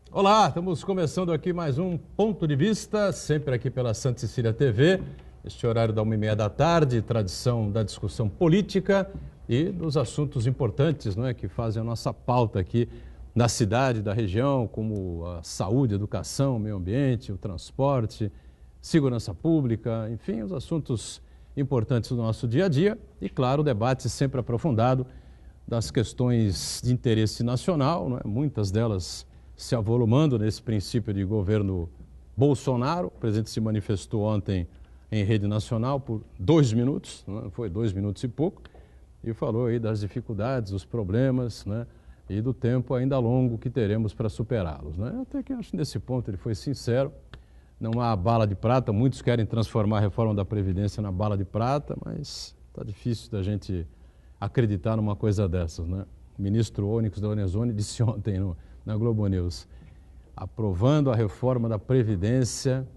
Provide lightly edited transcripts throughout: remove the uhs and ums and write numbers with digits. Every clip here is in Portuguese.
Olá, estamos começando aqui mais um Ponto de Vista, sempre aqui pela Santa Cecília TV, este horário da 1h30 da tarde, tradição da discussão política e dos assuntos importantes, não é, que fazem a nossa pauta aqui na cidade, da região, como a saúde, a educação, o meio ambiente, o transporte, segurança pública, enfim, os assuntos importantes do nosso dia a dia e, claro, o debate sempre aprofundado das questões de interesse nacional, não é? Muitas delas se avolumando nesse princípio de governo Bolsonaro. O presidente se manifestou ontem em rede nacional por 2 minutos, não foi 2 minutos e pouco, e falou aí das dificuldades, dos problemas, né, e do tempo ainda longo que teremos para superá-los, né? Até que acho que nesse ponto ele foi sincero, não há bala de prata, muitos querem transformar a reforma da Previdência na bala de prata, mas está difícil da gente acreditar numa coisa dessas, né? O ministro Onyx Lorenzoni disse ontem na Globo News, aprovando a reforma da Previdência,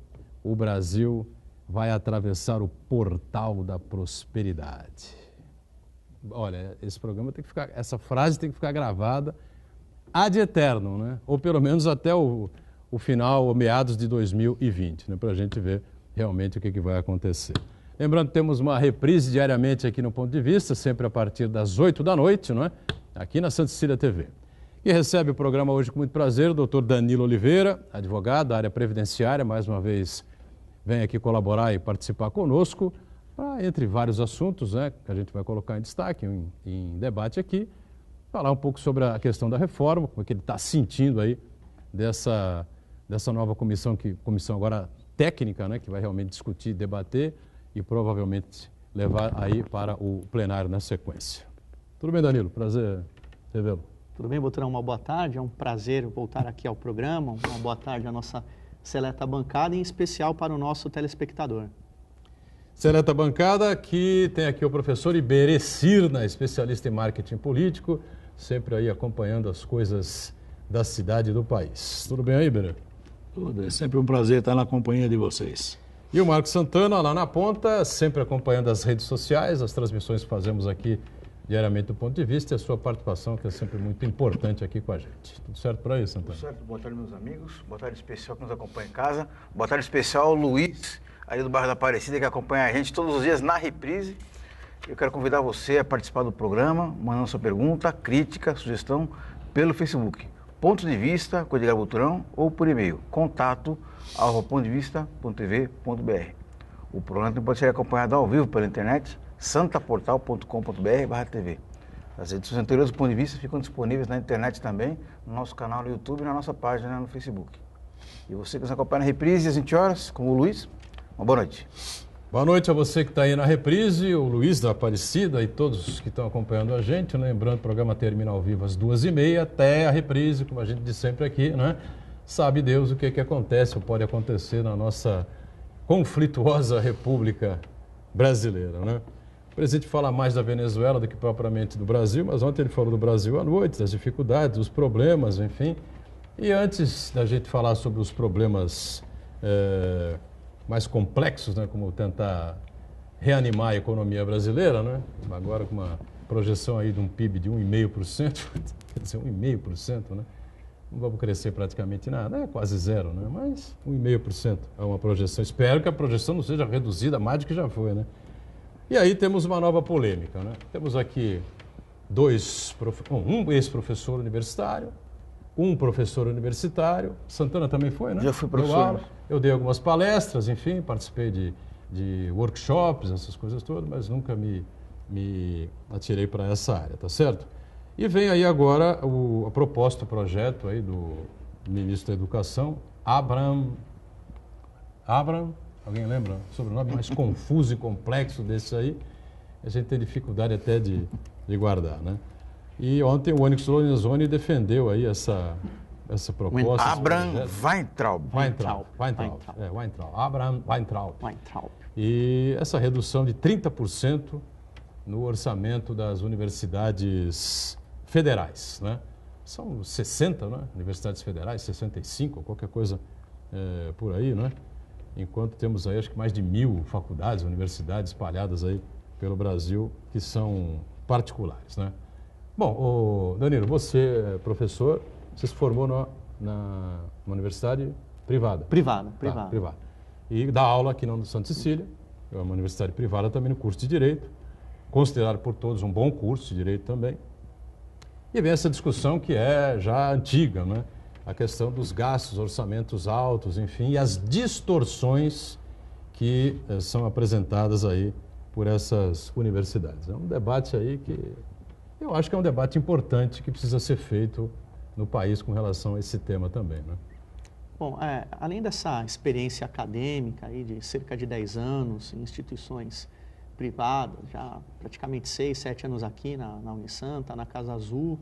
o Brasil vai atravessar o portal da prosperidade. Olha, esse programa tem que ficar, essa frase tem que ficar gravada ad eterno, né? Ou pelo menos até o final, ou meados de 2020, né? Para a gente ver realmente o que vai acontecer. Lembrando que temos uma reprise diariamente aqui no Ponto de Vista, sempre a partir das 8 da noite, não é? Aqui na Santa Cecília TV. E recebe o programa hoje com muito prazer o doutor Danilo Oliveira, advogado da área previdenciária, mais uma vez vem aqui colaborar e participar conosco, entre vários assuntos, né, que a gente vai colocar em destaque, em debate aqui, falar um pouco sobre a questão da reforma, como é que ele está sentindo aí dessa nova comissão agora técnica, né, que vai realmente discutir, debater e provavelmente levar aí para o plenário na sequência. Tudo bem, Danilo? Prazer revê-lo. Tudo bem, Boturão? Uma boa tarde, é um prazer voltar aqui ao programa, uma boa tarde à nossa seleta bancada, em especial para o nosso telespectador. Seleta bancada, que tem aqui o professor Iberê Cirna, especialista em marketing político, sempre aí acompanhando as coisas da cidade e do país. Tudo bem aí, Iberê? Tudo, é sempre um prazer estar na companhia de vocês. E o Marcos Santana, lá na ponta, sempre acompanhando as redes sociais, as transmissões que fazemos aqui diariamente do Ponto de Vista e a sua participação, que é sempre muito importante aqui com a gente. Tudo certo por aí, Santana? Tudo certo. Boa tarde, meus amigos. Boa tarde especial que nos acompanha em casa. Boa tarde especial ao Luiz, aí do bairro da Aparecida, que acompanha a gente todos os dias na reprise. Eu quero convidar você a participar do programa, mandando sua pergunta, crítica, sugestão pelo Facebook. Ponto de Vista, com Edgar Boturão, ou por e-mail, contato@pontodevista.tv.br. O programa também pode ser acompanhado ao vivo pela internet, santaportal.com.br/tv. As edições anteriores do Ponto de Vista ficam disponíveis na internet também, no nosso canal no YouTube e na nossa página no Facebook. E você que nos acompanha na reprise às 20 horas, como o Luiz, uma boa noite. Boa noite a você que está aí na reprise, o Luiz da Aparecida e todos que estão acompanhando a gente. Lembrando, o programa termina ao vivo às 2h30 até a reprise, como a gente diz sempre aqui, né? Sabe Deus o que acontece ou pode acontecer na nossa conflituosa República Brasileira, né? O presidente fala mais da Venezuela do que propriamente do Brasil, mas ontem ele falou do Brasil à noite, das dificuldades, dos problemas, enfim. E antes da gente falar sobre os problemas mais complexos, né, como tentar reanimar a economia brasileira, né? Agora com uma projeção aí de um PIB de 1,5%, quer dizer, 1,5%, né? Não vamos crescer praticamente nada, é quase zero, né? Mas 1,5% é uma projeção. Espero que a projeção não seja reduzida mais do que já foi, né? E aí temos uma nova polêmica, né? Temos aqui um ex-professor universitário, um professor universitário. Santana também foi, né? Já fui professor. Eu dei algumas palestras, enfim, participei de workshops, essas coisas todas, mas nunca me atirei para essa área, tá certo? E vem aí agora a proposta, o projeto aí do ministro da Educação, Abraham, alguém lembra? O sobrenome mais confuso e complexo desse aí, a gente tem dificuldade até de guardar, né? E ontem o Onyx Lorenzoni defendeu aí essa proposta. Abraham Weintraub. Abraham Weintraub. E essa redução de 30% no orçamento das universidades federais, né? São 60, né? Universidades federais, 65, qualquer coisa por aí, né? Enquanto temos aí acho que mais de 1.000 faculdades, universidades espalhadas aí pelo Brasil que são particulares, né? Bom, Danilo, você é professor, você se formou numa universidade privada. Privada. Privada. E dá aula aqui no Santa Cecília, é uma universidade privada também no curso de Direito, considerado por todos um bom curso de Direito também. E vem essa discussão que é já antiga, né? A questão dos gastos, orçamentos altos, enfim, e as distorções que são apresentadas aí por essas universidades. É um debate aí que eu acho que é um debate importante que precisa ser feito no país com relação a esse tema também, né? Bom, além dessa experiência acadêmica aí de cerca de 10 anos em instituições privadas, já praticamente 6, 7 anos aqui na Unisanta, na Casa Azul,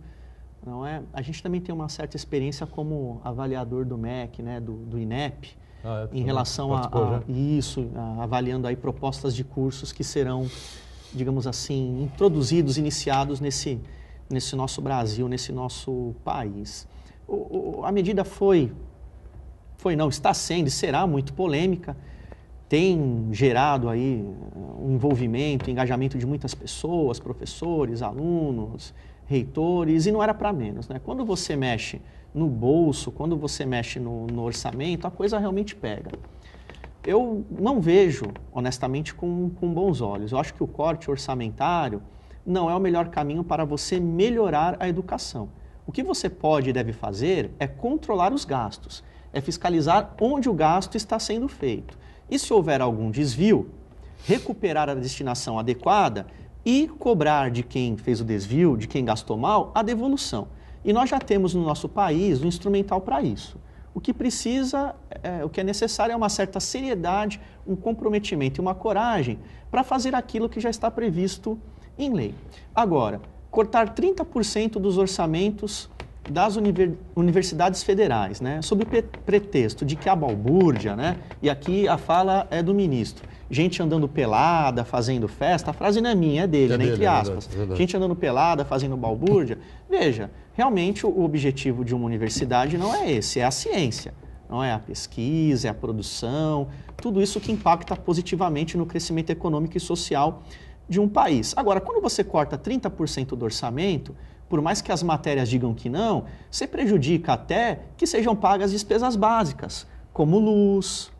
não é? A gente também tem uma certa experiência como avaliador do MEC, né, do INEP, em relação avaliando aí propostas de cursos que serão, digamos assim, introduzidos, iniciados nesse nosso Brasil, nesse nosso país. A medida está sendo e será muito polêmica, tem gerado aí um envolvimento, engajamento de muitas pessoas, professores, alunos, reitores, e não era para menos, né? Quando você mexe no bolso, quando você mexe no orçamento, a coisa realmente pega. Eu não vejo, honestamente, com bons olhos. Eu acho que o corte orçamentário não é o melhor caminho para você melhorar a educação. O que você pode e deve fazer é controlar os gastos, é fiscalizar onde o gasto está sendo feito. E se houver algum desvio, recuperar a destinação adequada e cobrar de quem fez o desvio, de quem gastou mal, a devolução. E nós já temos no nosso país um instrumental para isso. O que o que é necessário é uma certa seriedade, um comprometimento e uma coragem para fazer aquilo que já está previsto em lei. Agora, cortar 30% dos orçamentos das universidades federais, né, sob pretexto de que a balbúrdia, né, e aqui a fala é do ministro, gente andando pelada, fazendo festa, a frase não é minha, é dele, né, entre aspas. Verdade. Gente andando pelada, fazendo balbúrdia. Veja, realmente o objetivo de uma universidade não é esse, é a ciência. Não é a pesquisa, é a produção, tudo isso que impacta positivamente no crescimento econômico e social de um país. Agora, quando você corta 30% do orçamento, por mais que as matérias digam que não, você prejudica até que sejam pagas despesas básicas, como luz,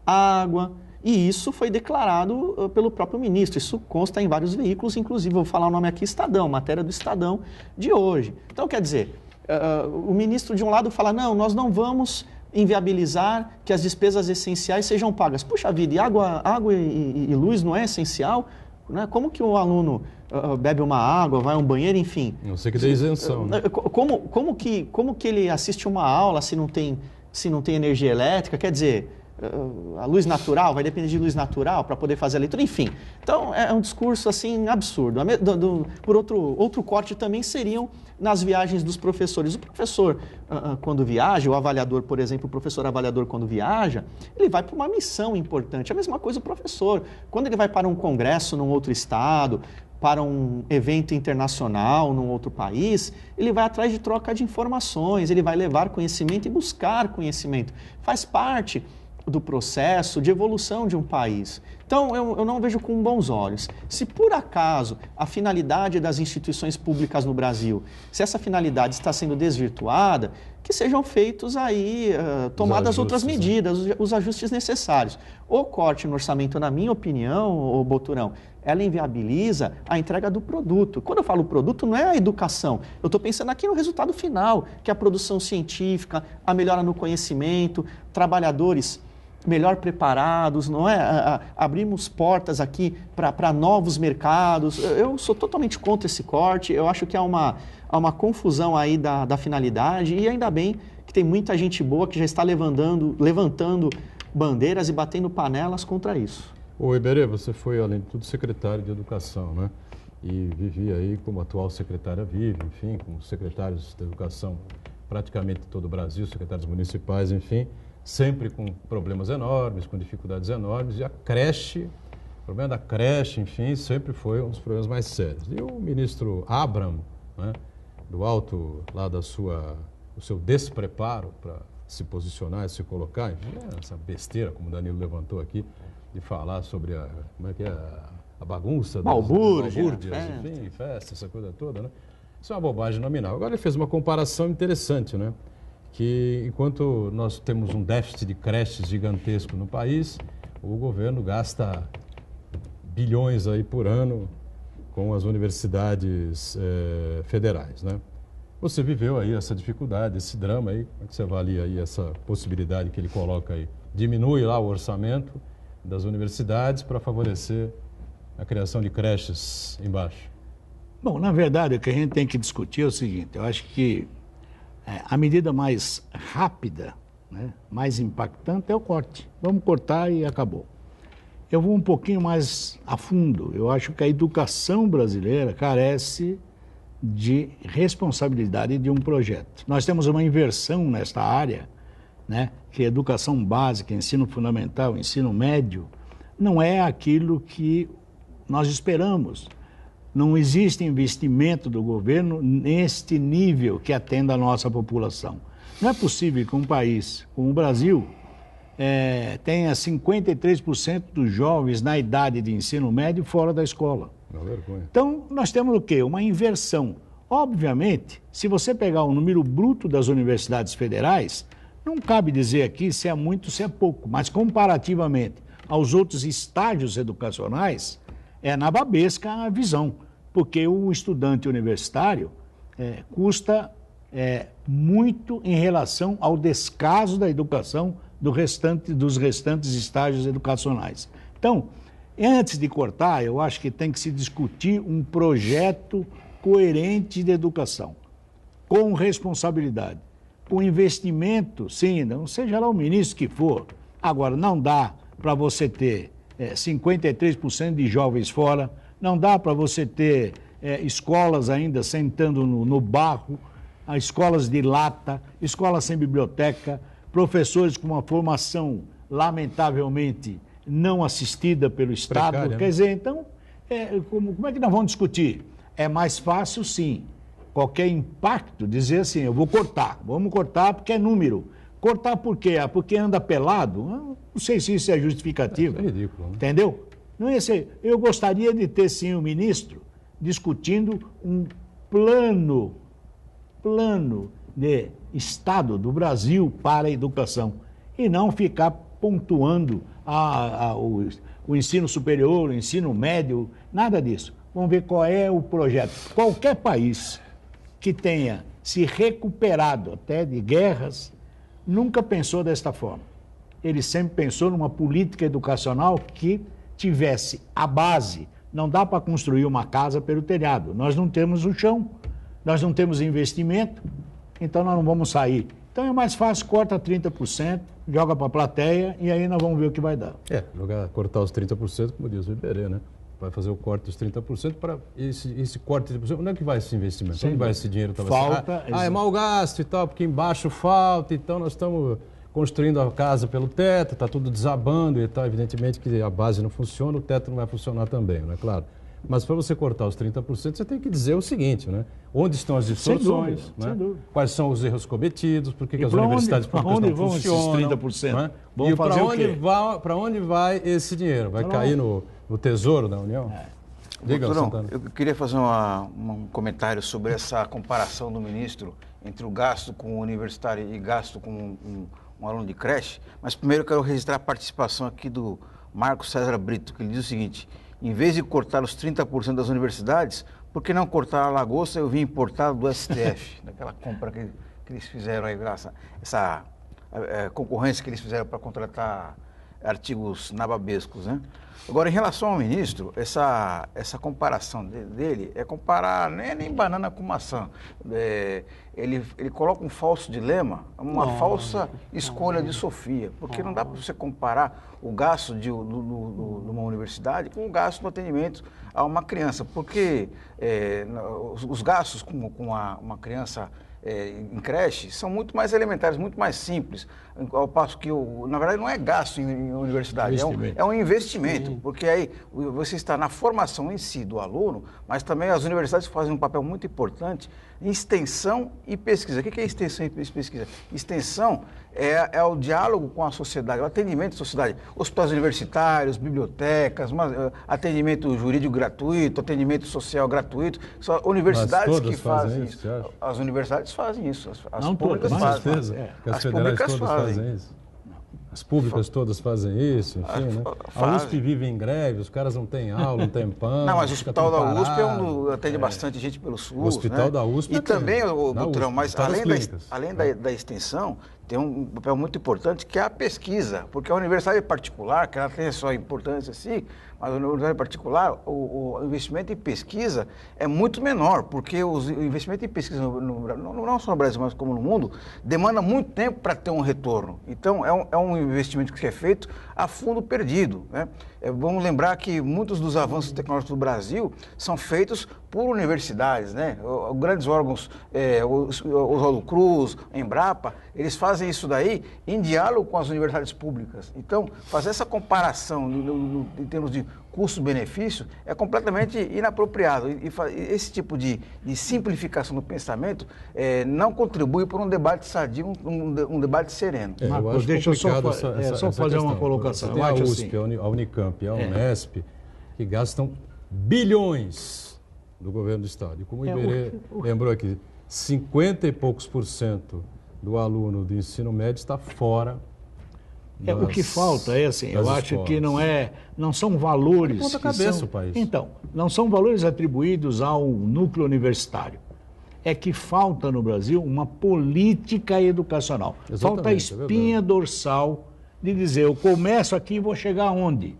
água. E isso foi declarado pelo próprio ministro, isso consta em vários veículos, inclusive, vou falar o nome aqui, Estadão, matéria do Estadão de hoje. Então, quer dizer, o ministro de um lado fala, não, nós não vamos inviabilizar que as despesas essenciais sejam pagas. Puxa vida, e água e luz não é essencial? Né? Como que o aluno bebe uma água, vai a um banheiro, enfim? Não sei que dê isenção. Né? Como que ele assiste uma aula se não tem energia elétrica? Quer dizer, a luz natural, vai depender de luz natural para poder fazer a leitura, enfim. Então, é um discurso assim absurdo. Por outro corte também seriam nas viagens dos professores. O professor, quando viaja, o avaliador, por exemplo, o professor avaliador, quando viaja, ele vai para uma missão importante. A mesma coisa o professor. Quando ele vai para um congresso num outro estado, para um evento internacional num outro país, ele vai atrás de troca de informações, ele vai levar conhecimento e buscar conhecimento. Faz parte do processo de evolução de um país. Então, eu não vejo com bons olhos. Se por acaso a finalidade das instituições públicas no Brasil, se essa finalidade está sendo desvirtuada, que sejam feitos aí, tomadas outras medidas, os ajustes necessários. O corte no orçamento, na minha opinião, ô Boturão, ela inviabiliza a entrega do produto. Quando eu falo produto, não é a educação. Eu estou pensando aqui no resultado final, que é a produção científica, a melhora no conhecimento, trabalhadores melhor preparados, não é? Abrimos portas aqui para novos mercados. Eu sou totalmente contra esse corte. Eu acho que há uma confusão aí da finalidade e ainda bem que tem muita gente boa que já está levantando bandeiras e batendo panelas contra isso. Ô Iberê, você foi, além de tudo, secretário de Educação, né? E vivia aí como a atual secretária vive, enfim, com secretários de Educação praticamente todo o Brasil, secretários municipais, enfim, sempre com problemas enormes, com dificuldades enormes, e a creche, o problema da creche, enfim, sempre foi um dos problemas mais sérios. E o ministro Abraham, né, do alto lá do seu despreparo para se posicionar e se colocar, enfim, essa besteira, como o Danilo levantou aqui, de falar sobre a bagunça, balbúrdias, enfim, festa, essa coisa toda, né? Isso é uma bobagem nominal. Agora ele fez uma comparação interessante, né? que enquanto nós temos um déficit de creches gigantesco no país, o governo gasta bilhões aí por ano com as universidades federais, né? Você viveu aí essa dificuldade, esse drama aí, como é que você avalia aí essa possibilidade que ele coloca aí? Diminui lá o orçamento das universidades para favorecer a criação de creches embaixo. Bom, na verdade, o que a gente tem que discutir é o seguinte, eu acho que a medida mais rápida, né, mais impactante é o corte. Vamos cortar e acabou. Eu vou um pouquinho mais a fundo. Eu acho que a educação brasileira carece de responsabilidade de um projeto. Nós temos uma inversão nesta área, né, que educação básica, ensino fundamental, ensino médio, não é aquilo que nós esperamos. Não existe investimento do governo neste nível que atenda a nossa população. Não é possível que um país como o Brasil tenha 53% dos jovens na idade de ensino médio fora da escola. Uma vergonha. Então, nós temos o quê? Uma inversão. Obviamente, se você pegar o número bruto das universidades federais, não cabe dizer aqui se é muito ou se é pouco, mas comparativamente aos outros estágios educacionais, é nababesca a visão, porque o estudante universitário custa muito em relação ao descaso da educação dos restantes estágios educacionais. Então, antes de cortar, eu acho que tem que se discutir um projeto coerente de educação, com responsabilidade, com investimento, sim, não seja lá o ministro que for. Agora, não dá para você ter 53% de jovens fora, não dá para você ter escolas ainda sentando no barro, escolas de lata, escolas sem biblioteca, professores com uma formação, lamentavelmente, não assistida pelo Estado. Precária, Quer dizer, então, como é que nós vamos discutir? É mais fácil, sim, qualquer impacto, dizer assim, eu vou cortar, vamos cortar porque é número. Cortar por quê? Porque anda pelado? Não sei se isso é justificativo. É ridículo, né? Entendeu? Não ia ser. Eu gostaria de ter, sim, o ministro discutindo um plano de Estado do Brasil para a educação e não ficar pontuando o ensino superior, o ensino médio, nada disso. Vamos ver qual é o projeto. Qualquer país que tenha se recuperado até de guerras nunca pensou desta forma. Ele sempre pensou numa política educacional que tivesse a base. Não dá para construir uma casa pelo telhado. Nós não temos o chão, nós não temos investimento, então nós não vamos sair. Então é mais fácil, corta 30%, joga para a plateia e aí nós vamos ver o que vai dar. Cortar os 30%, como diz o Iberê, né? Vai fazer o corte dos 30% para esse corte de 30%. Onde é que vai esse investimento? Sim, onde vai esse dinheiro? Falta. É mau gasto e tal, porque embaixo falta, então nós estamos construindo a casa pelo teto, está tudo desabando e tal. Evidentemente que a base não funciona, o teto não vai funcionar também, não é claro? Mas para você cortar os 30%, você tem que dizer o seguinte, né? Onde estão as distorções, né? Quais são os erros cometidos, por que as universidades públicas não funcionam. Esses 30%? Né? Vamos E fazer o quê? para onde vai esse dinheiro? Vai cair no Tesouro da União? Diga, Santana. Eu queria fazer um comentário sobre essa comparação do ministro entre o gasto com o universitário e gasto com um aluno de creche, mas primeiro eu quero registrar a participação aqui do Marcos César Brito, que ele diz o seguinte: em vez de cortar os 30% das universidades, por que não cortar a lagosta e o vinho importado do STF? Daquela compra que eles fizeram aí, essa concorrência que eles fizeram para contratar artigos nababescos, né? Agora, em relação ao ministro, essa comparação dele é comparar nem banana com maçã. Ele coloca um falso dilema, uma falsa escolha de Sofia, porque não dá para você comparar o gasto de uma universidade com o gasto do atendimento a uma criança, porque os gastos com uma criança em creche são muito mais elementares, muito mais simples, ao passo que, na verdade, não é gasto em universidade, é um investimento, porque aí você está na formação em si do aluno, mas também as universidades fazem um papel muito importante extensão e pesquisa. O que é extensão e pesquisa? Extensão é o diálogo com a sociedade, o atendimento à sociedade. Hospitais universitários, bibliotecas, atendimento jurídico gratuito, atendimento social gratuito. São universidades que fazem isso. As universidades fazem isso. As públicas fazem. As federais todas fazem isso. As públicas todas fazem isso, enfim, né? A USP vive em greve, os caras não têm aula, não têm pão. Não, mas o hospital da USP atende bastante gente pelo SUS. O hospital da USP e também, Butrão, mas além da extensão, tem um papel muito importante que é a pesquisa, porque a universidade particular, que ela tem a sua importância sim, mas a universidade particular, o investimento em pesquisa é muito menor, porque o investimento em pesquisa, não só no Brasil, mas como no mundo, demanda muito tempo para ter um retorno. Então, é um investimento que é feito a fundo perdido, né? Vamos lembrar que muitos dos avanços tecnológicos do Brasil são feitos por universidades, né? Grandes órgãos, Oswaldo Cruz, Embrapa, eles fazem isso daí em diálogo com as universidades públicas. Então, fazer essa comparação em termos de custo-benefício é completamente inapropriado. E esse tipo de simplificação do pensamento não contribui para um debate sadio, um debate sereno. Marcos, deixa eu só fazer uma colocação. Você tem a USP, a Unicamp, a Unesp, que gastam bilhões do governo do Estado. E como o Iberê lembrou aqui, 50 e poucos % do aluno do ensino médio está fora. O que falta é assim, eu acho que não são valores. Ponta cabeça o país. Então, não são valores atribuídos ao núcleo universitário. É que falta no Brasil uma política educacional. Falta a espinha dorsal de dizer, eu começo aqui e vou chegar aonde?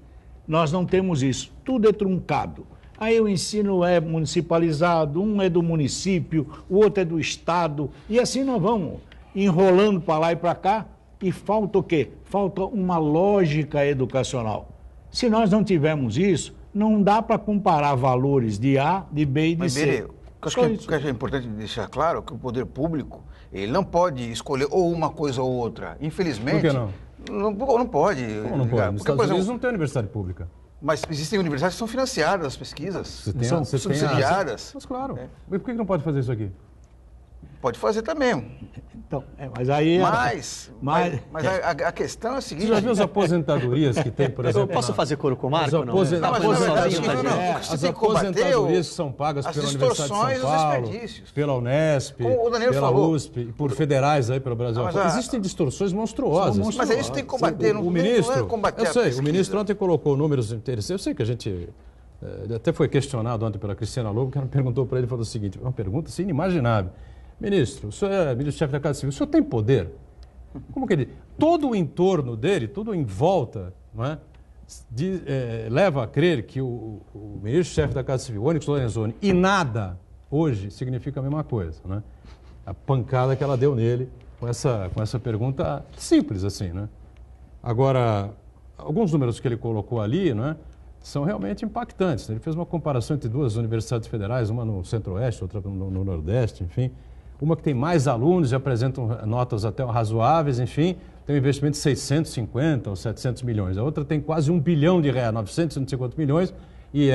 Nós não temos isso. Tudo é truncado. Aí o ensino é municipalizado, um é do município, o outro é do estado, e assim nós vamos enrolando para lá e para cá. E falta o quê? Falta uma lógica educacional. Se nós não tivermos isso, não dá para comparar valores de A, de B e de C. Acho que é importante deixar claro que o poder público ele não pode escolher ou uma coisa ou outra. Infelizmente. Por que não? Não pode. Como não pode? Nos Estados Unidos não tem universidade pública. Mas existem universidades que são financiadas, as pesquisas. São subsidiadas. Mas claro. Mas por que não pode fazer isso aqui? Pode fazer também. Então, mas aí... Mas a questão é a seguinte... Você já viu as aposentadorias que tem, por exemplo... Eu posso fazer coro com o Marco? As aposentadorias que são pagas pela Universidade de São Paulo, pela Unesp, pela USP e por federais aí pelo Brasil. Existem distorções monstruosas. Mas é isso que tem que combater. O ministro, eu sei, o ministro ontem colocou números interessantes. Eu sei que a gente... até foi questionado ontem pela Cristina Lobo, que ela perguntou para ele, falou o seguinte, uma pergunta assim, inimaginável. Ministro, o senhor é ministro-chefe da Casa Civil, o senhor tem poder? Como que ele... Todo o entorno dele, tudo em volta, não é? Leva a crer que o ministro-chefe da Casa Civil, Onyx Lorenzoni, e nada hoje significa a mesma coisa, né? A pancada que ela deu nele com essa pergunta simples assim, né? Agora, alguns números que ele colocou ali, não é? São realmente impactantes. Ele fez uma comparação entre duas universidades federais, uma no Centro-Oeste, outra no Nordeste, enfim. Uma que tem mais alunos e apresentam notas até razoáveis, enfim, tem um investimento de 650 ou 700 milhões. A outra tem quase R$1 bilhão, 950 milhões, e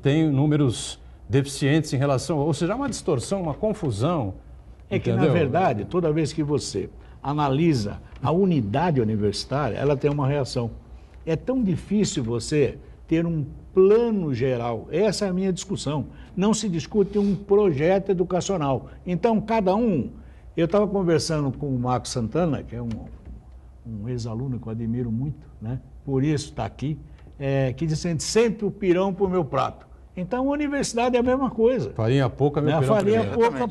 tem números deficientes em relação... Ou seja, há uma distorção, uma confusão. Entendeu? Que, na verdade, toda vez que você analisa a unidade universitária, ela tem uma reação. É tão difícil você ter um plano geral. Essa é a minha discussão. Não se discute um projeto educacional. Então, cada um... Eu estava conversando com o Marcos Santana, que é um ex-aluno que eu admiro muito, né? Por isso está aqui, que diz assim, sempre o pirão para o meu prato. Então, a universidade é a mesma coisa. Farinha pouca, meu pirão farinha pouca,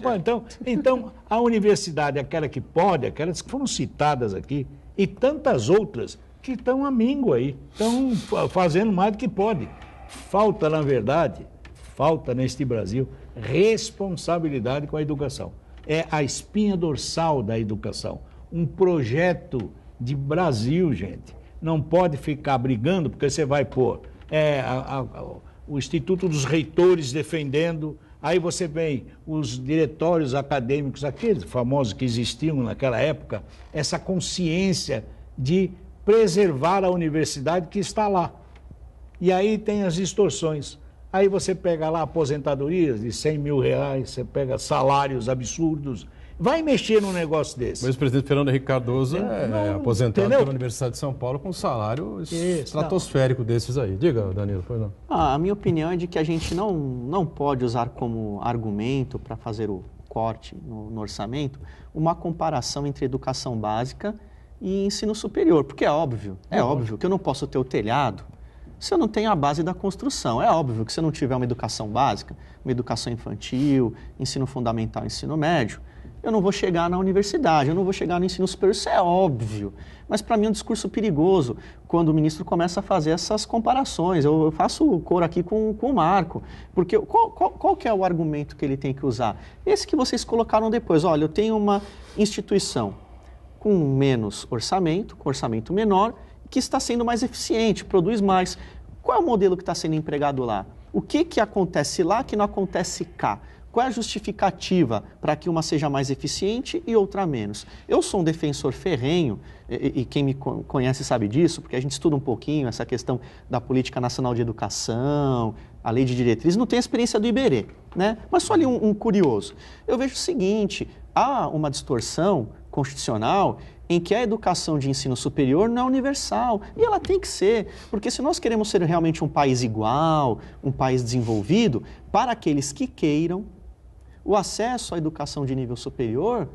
então, a universidade, aquela que pode, aquelas que foram citadas aqui, e tantas outras que estão à míngua aí, estão fazendo mais do que pode. Falta, na verdade, neste Brasil, responsabilidade com a educação. É a espinha dorsal da educação. Um projeto de Brasil, gente. Não pode ficar brigando, porque você vai pôr o Instituto dos Reitores defendendo, aí você vem os diretórios acadêmicos, aqueles famosos que existiam naquela época, essa consciência de preservar a universidade que está lá. E aí tem as distorções. Aí você pega lá aposentadorias de 100 mil reais, você pega salários absurdos. Vai mexer num negócio desse. O ex-presidente Fernando Henrique Cardoso é aposentado entendeu? pela Universidade de São Paulo com um salário estratosférico desses aí. Diga, Danilo, foi não? A minha opinião é de que a gente não pode usar como argumento para fazer o corte no orçamento uma comparação entre educação básica e ensino superior, porque é óbvio que eu não posso ter o telhado se eu não tenho a base da construção. É óbvio que se eu não tiver uma educação básica, uma educação infantil, ensino fundamental, ensino médio, eu não vou chegar na universidade, eu não vou chegar no ensino superior, isso é óbvio. Mas para mim é um discurso perigoso quando o ministro começa a fazer essas comparações. Eu faço coro aqui com o Marco, porque qual que é o argumento que ele tem que usar? Esse que vocês colocaram depois. Olha, eu tenho uma instituição com menos orçamento, com orçamento menor, que está sendo mais eficiente, produz mais. Qual é o modelo que está sendo empregado lá? O que acontece lá que não acontece cá? Qual é a justificativa para que uma seja mais eficiente e outra menos? Eu sou um defensor ferrenho, e quem me conhece sabe disso, porque a gente estuda um pouquinho essa questão da Política Nacional de Educação, a Lei de Diretrizes, não tem a experiência do Iberê, né? Mas só ali um curioso. Eu vejo o seguinte, há uma distorção constitucional em que a educação de ensino superior não é universal. E ela tem que ser, porque se nós queremos ser realmente um país igual, um país desenvolvido, para aqueles que queiram, o acesso à educação de nível superior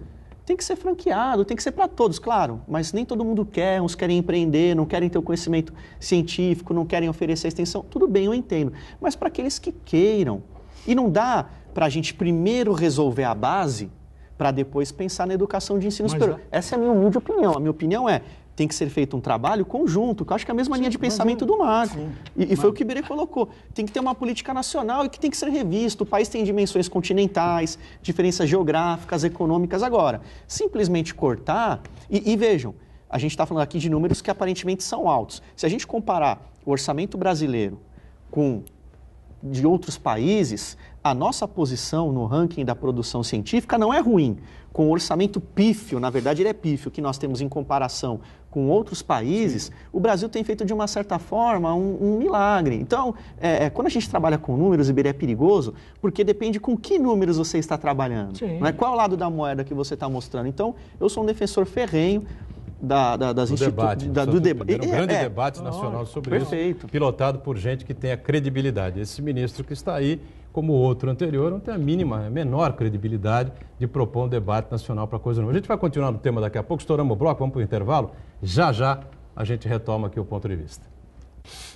tem que ser franqueado, tem que ser para todos, claro, mas nem todo mundo quer, uns querem empreender, não querem ter o conhecimento científico, não querem oferecer extensão, tudo bem, eu entendo, mas para aqueles que queiram. E não dá para a gente primeiro resolver a base para depois pensar na educação de ensino superior. Essa é a minha humilde opinião. A minha opinião é, tem que ser feito um trabalho conjunto, que eu acho que é a mesma linha de pensamento do Marco. E foi o que o Iberê colocou. Tem que ter uma política nacional e que tem que ser revista. O país tem dimensões continentais, diferenças geográficas, econômicas. Agora, simplesmente cortar... E vejam, a gente está falando aqui de números que aparentemente são altos. Se a gente comparar o orçamento brasileiro com de outros países, a nossa posição no ranking da produção científica não é ruim. Com o orçamento pífio, na verdade ele é pífio, que nós temos em comparação com outros países, o Brasil tem feito de uma certa forma um milagre. Então, quando a gente trabalha com números, Iberê, é perigoso, porque depende com que números você está trabalhando. Não é? Qual é o lado da moeda que você está mostrando? Então, eu sou um defensor ferrenho das instituições... Do debate. Um grande debate nacional sobre isso, pilotado por gente que tenha credibilidade. Esse ministro que está aí, como o outro anterior, não tem a menor credibilidade de propor um debate nacional para coisa nova. A gente vai continuar no tema daqui a pouco, estouramos o bloco, vamos para o intervalo. Já a gente retoma aqui o ponto de vista.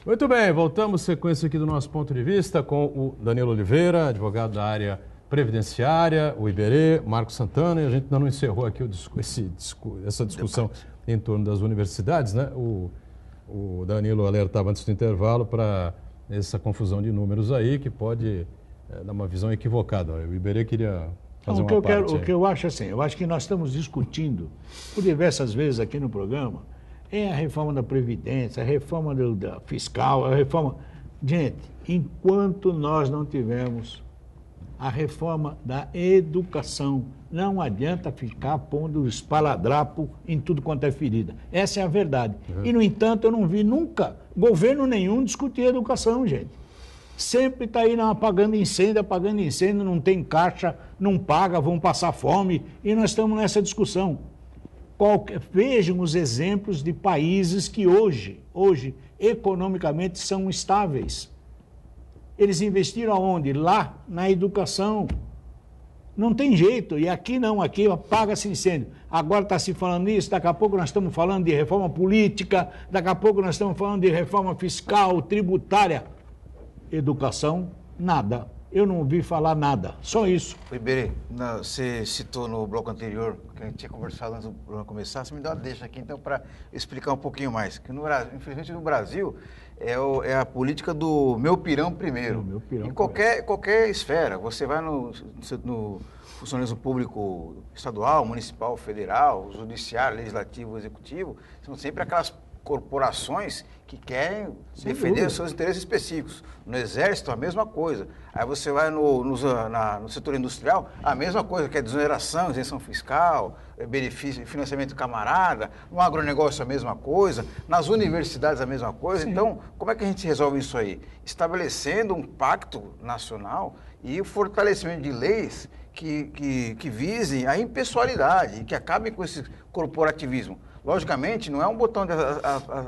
Muito bem, voltamos sequência aqui do nosso ponto de vista com o Danilo Oliveira, advogado da área previdenciária, o Iberê, Marco Santana, e a gente ainda não encerrou aqui essa discussão em torno das universidades, né? O Danilo alertava antes do intervalo para essa confusão de números aí, que pode dar uma visão equivocada. O Iberê queria fazer uma parte. O que eu acho assim, eu acho que nós estamos discutindo por diversas vezes aqui no programa, a reforma da Previdência, a reforma da fiscal, a reforma... Gente, enquanto nós não tivermos a reforma da educação, não adianta ficar pondo espaladrapo em tudo quanto é ferida. Essa é a verdade. E, no entanto, eu não vi nunca governo nenhum discutir educação, gente. Sempre está aí apagando incêndio, não tem caixa, não paga, vão passar fome, e nós estamos nessa discussão. Vejam os exemplos de países que hoje, economicamente são estáveis. Eles investiram aonde? Lá, na educação. Não tem jeito. E aqui não, aqui apaga-se incêndio. Agora está se falando isso, daqui a pouco nós estamos falando de reforma política, daqui a pouco nós estamos falando de reforma fiscal, tributária. Educação, nada. Eu não ouvi falar nada, só isso. Iberê, você citou no bloco anterior, que a gente tinha conversado antes do programa começar, você me dá uma deixa aqui então para explicar um pouquinho mais. Que infelizmente no Brasil é a política do meu pirão primeiro. Meu pirão em qualquer esfera, você vai no funcionalismo público estadual, municipal, federal, judiciário, legislativo, executivo, são sempre aquelas corporações que querem defender os seus interesses específicos. No Exército, a mesma coisa. Aí você vai no setor industrial, a mesma coisa, que é desoneração, isenção fiscal, benefício, financiamento camarada. No agronegócio, a mesma coisa. Nas universidades, a mesma coisa. Sim. Então, como é que a gente resolve isso aí? Estabelecendo um pacto nacional e o fortalecimento de leis que visem a impessoalidade, que acabem com esse corporativismo. Logicamente, não é um botão de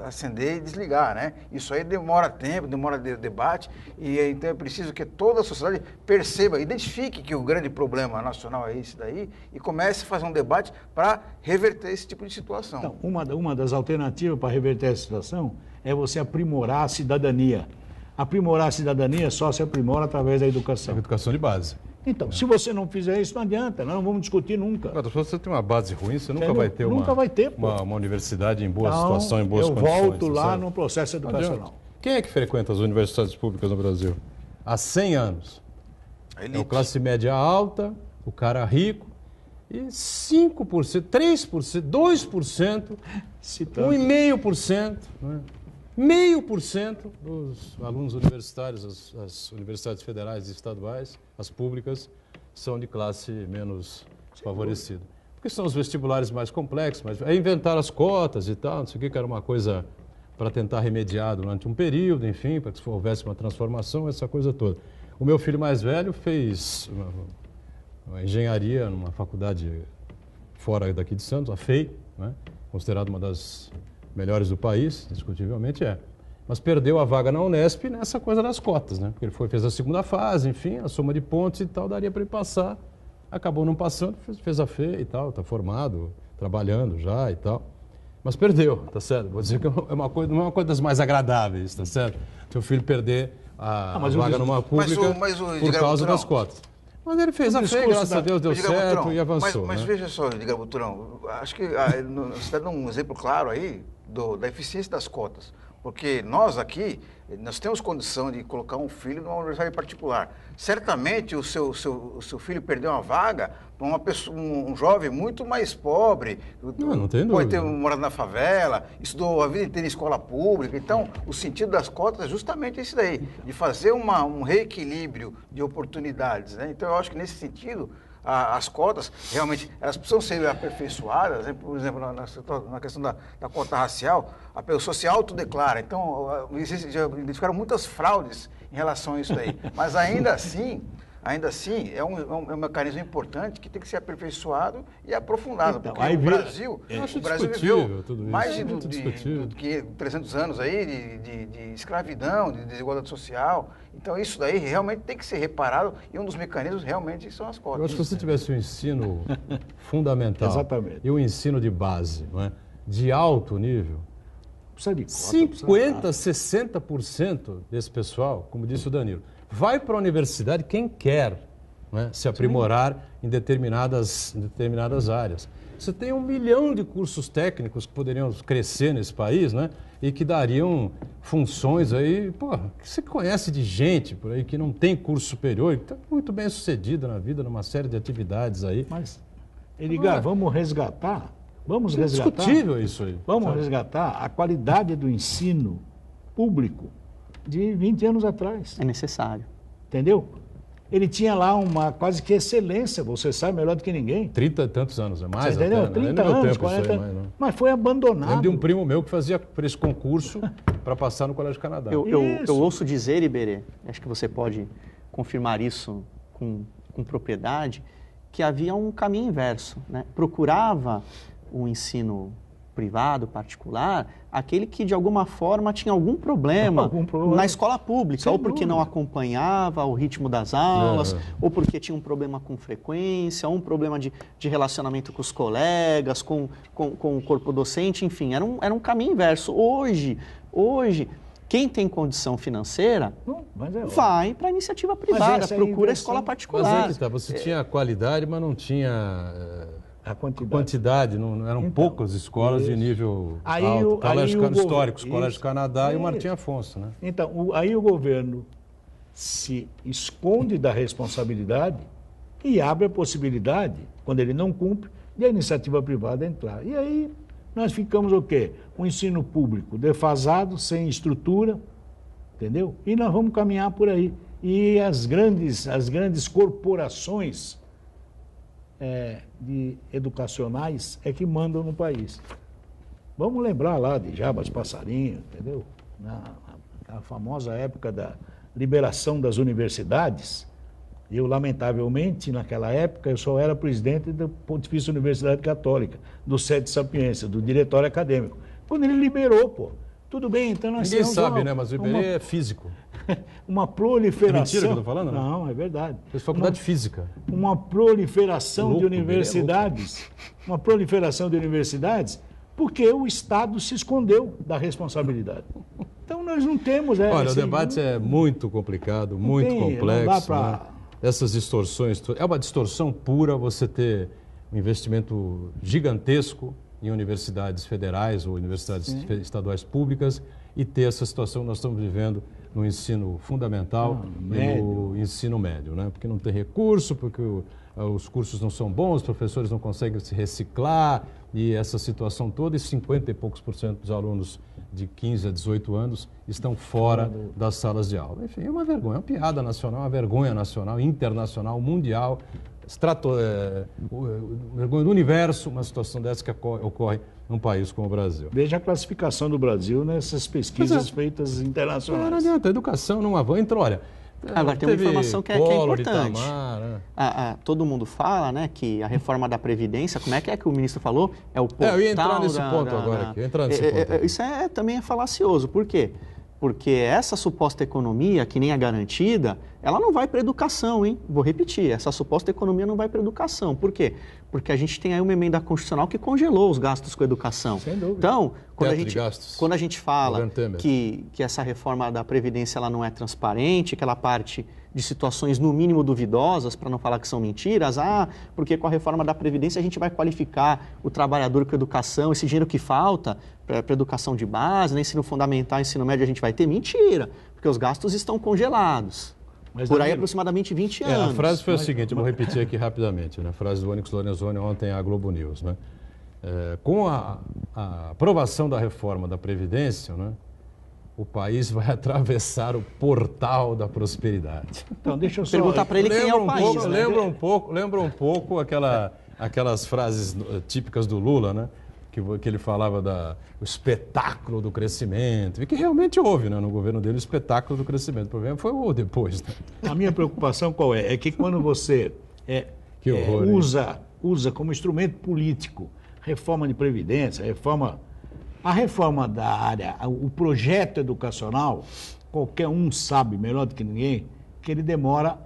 acender e desligar, né? Isso aí demora tempo, demora debate, e então é preciso que toda a sociedade perceba, identifique que o grande problema nacional é esse daí e comece a fazer um debate para reverter esse tipo de situação. Então, uma das alternativas para reverter essa situação é você aprimorar a cidadania. Aprimorar a cidadania só se aprimora através da educação. Educação de base. Então, se você não fizer isso, não adianta, nós não vamos discutir nunca. Agora, se você tem uma base ruim, você nunca vai ter uma universidade em boa situação, em boas condições. Eu volto lá no processo educacional. Quem é que frequenta as universidades públicas no Brasil? Há 100 anos. É o classe média alta, o cara rico, e 5%, 3%, 2%, 1,5%, né? 0,5% dos alunos universitários, as universidades federais e estaduais, as públicas, são de classe menos favorecida. Porque são os vestibulares mais complexos, mas é inventar as cotas e tal, não sei o que era uma coisa para tentar remediar durante um período, enfim, para que houvesse uma transformação, essa coisa toda. O meu filho mais velho fez uma engenharia numa faculdade fora daqui de Santos, a FEI, né? Considerada uma das melhores do país, discutivelmente é. Mas perdeu a vaga na Unesp nessa coisa das cotas, né? Porque ele fez a segunda fase, enfim, a soma de pontos e tal, daria para ele passar. Acabou não passando, fez a FEI e tal, está formado, trabalhando já e tal. Mas perdeu, tá certo? Vou dizer que não é uma coisa das mais agradáveis, tá certo? Seu filho perder a vaga numa pública por causa das cotas. Mas ele fez a FEI, graças a Deus, deu certo e avançou. Mas veja só, Edgar Buturão, acho que você está dando um exemplo claro aí da eficiência das cotas. Porque nós aqui, nós temos condição de colocar um filho numa universidade particular. Certamente o seu filho perdeu uma vaga para um jovem muito mais pobre, não tem dúvida. Pode ter morado na favela, estudou a vida inteira em escola pública. Então, o sentido das cotas é justamente esse daí, de fazer um reequilíbrio de oportunidades, né? Então, eu acho que nesse sentido, as cotas, realmente, elas precisam ser aperfeiçoadas, né? Por exemplo, na questão da cota racial, a pessoa se autodeclara. Então, já identificaram muitas fraudes em relação a isso daí. Mas ainda assim é um mecanismo importante que tem que ser aperfeiçoado e aprofundado. Então, porque o Brasil viveu mais de 300 anos aí de escravidão, de desigualdade social. Então, isso daí realmente tem que ser reparado e um dos mecanismos realmente são as cotas. Eu acho que se você tivesse um ensino fundamental e um ensino de base, não é? De alto nível, 50%, 60% desse pessoal, como disse o Danilo, vai para a universidade quem quer, né, se aprimorar em determinadas áreas. Você tem 1 milhão de cursos técnicos que poderiam crescer nesse país, né, e que dariam funções aí, que você conhece de gente por aí que não tem curso superior, que está muito bem sucedida na vida, numa série de atividades aí. Mas, Edgar, vamos resgatar? É discutível isso aí. Vamos resgatar a qualidade do ensino público de 20 anos atrás. É necessário. Entendeu? Ele tinha lá uma quase que excelência, você sabe melhor do que ninguém. 30 e tantos anos, é mais você entendeu? Até, 30 anos, 40 anos. Mas foi abandonado. Lembro de um primo meu que fazia esse concurso para passar no Colégio Canadá. Eu ouço dizer, Iberê, acho que você pode confirmar isso com propriedade, que havia um caminho inverso, né? Procurava o ensino privado, particular, aquele que de alguma forma tinha algum problema na escola pública, ou porque não acompanhava o ritmo das aulas, ou porque tinha um problema com frequência, ou um problema de relacionamento com os colegas, com o corpo docente, enfim, era um caminho inverso. Hoje, quem tem condição financeira vai para a iniciativa privada, procura a escola particular. Mas você tinha qualidade, mas não tinha... A quantidade não eram poucas escolas de nível alto. Colégio Canadá e o Martim Afonso, né? Então, aí o governo se esconde da responsabilidade e abre a possibilidade, quando ele não cumpre, de a iniciativa privada entrar. E aí Nós ficamos o quê? Um ensino público defasado, sem estrutura, entendeu? E nós vamos caminhar por aí. E as grandes corporações educacionais é que mandam no país. Vamos lembrar lá de Jabas Passarinho, entendeu? Na famosa época da liberação das universidades. Eu, lamentavelmente, naquela época, eu só era presidente da Pontifícia Universidade Católica, do Sede Sapiência, do Diretório Acadêmico. Quando ele liberou, pô, tudo bem, então nós Ninguém sabe, né? Mas o Iberê é físico. Uma proliferação... É mentira que eu estou falando? Não, é verdade. Fez faculdade de física. Uma proliferação Louco, de universidades. Uma proliferação de universidades, porque o Estado se escondeu da responsabilidade. Então nós não temos... Olha, o debate é muito complicado, muito complexo. Não dá pra... né? Essas distorções... É uma distorção pura você ter um investimento gigantesco em universidades federais ou universidades estaduais públicas e ter essa situação que nós estamos vivendo no ensino fundamental e no ensino médio, né? Porque não tem recurso, porque os cursos não são bons, os professores não conseguem se reciclar e essa situação toda, e 50 e poucos % dos alunos de 15 a 18 anos estão fora das salas de aula. Enfim, é uma vergonha, é uma piada nacional, uma vergonha nacional, internacional, mundial, vergonha do universo, uma situação dessa que ocorre num país como o Brasil. Veja a classificação do Brasil nessas pesquisas feitas internacionais. Não adianta, a educação não avança. Entrou, olha... Agora tem uma informação que é importante. Itamar, né? Todo mundo fala, né, que a reforma da Previdência, como é que o ministro falou? É o portal eu ia entrar nesse ponto agora. Isso também é falacioso. Por quê? Porque essa suposta economia, que nem é garantida, ela não vai para a educação, hein? Vou repetir, essa suposta economia não vai para a educação. Por quê? Porque a gente tem aí uma emenda constitucional que congelou os gastos com a educação. Sem dúvida. Então, quando a gente fala que essa reforma da Previdência ela não é transparente, que ela parte de situações no mínimo duvidosas, para não falar que são mentiras, porque com a reforma da Previdência a gente vai qualificar o trabalhador com educação, esse dinheiro que falta para a educação de base, né, ensino fundamental, ensino médio, a gente vai ter? Mentira, porque os gastos estão congelados. Por aí aproximadamente 20 anos. A frase foi o seguinte, eu vou repetir aqui rapidamente, né? A frase do Onyx Lorenzoni ontem à Globo News, né? Com a aprovação da reforma da Previdência, né, o país vai atravessar o portal da prosperidade. Então, deixa eu só... Perguntar para ele quem é o país. Lembra um pouco aquelas frases típicas do Lula, né? Que ele falava do espetáculo do crescimento, e que realmente houve, né, no governo dele o espetáculo do crescimento. O problema foi o depois. Né? A minha preocupação qual é? É que quando você usa como instrumento político reforma de Previdência, a reforma da área, o projeto educacional, qualquer um sabe melhor do que ninguém, que ele demora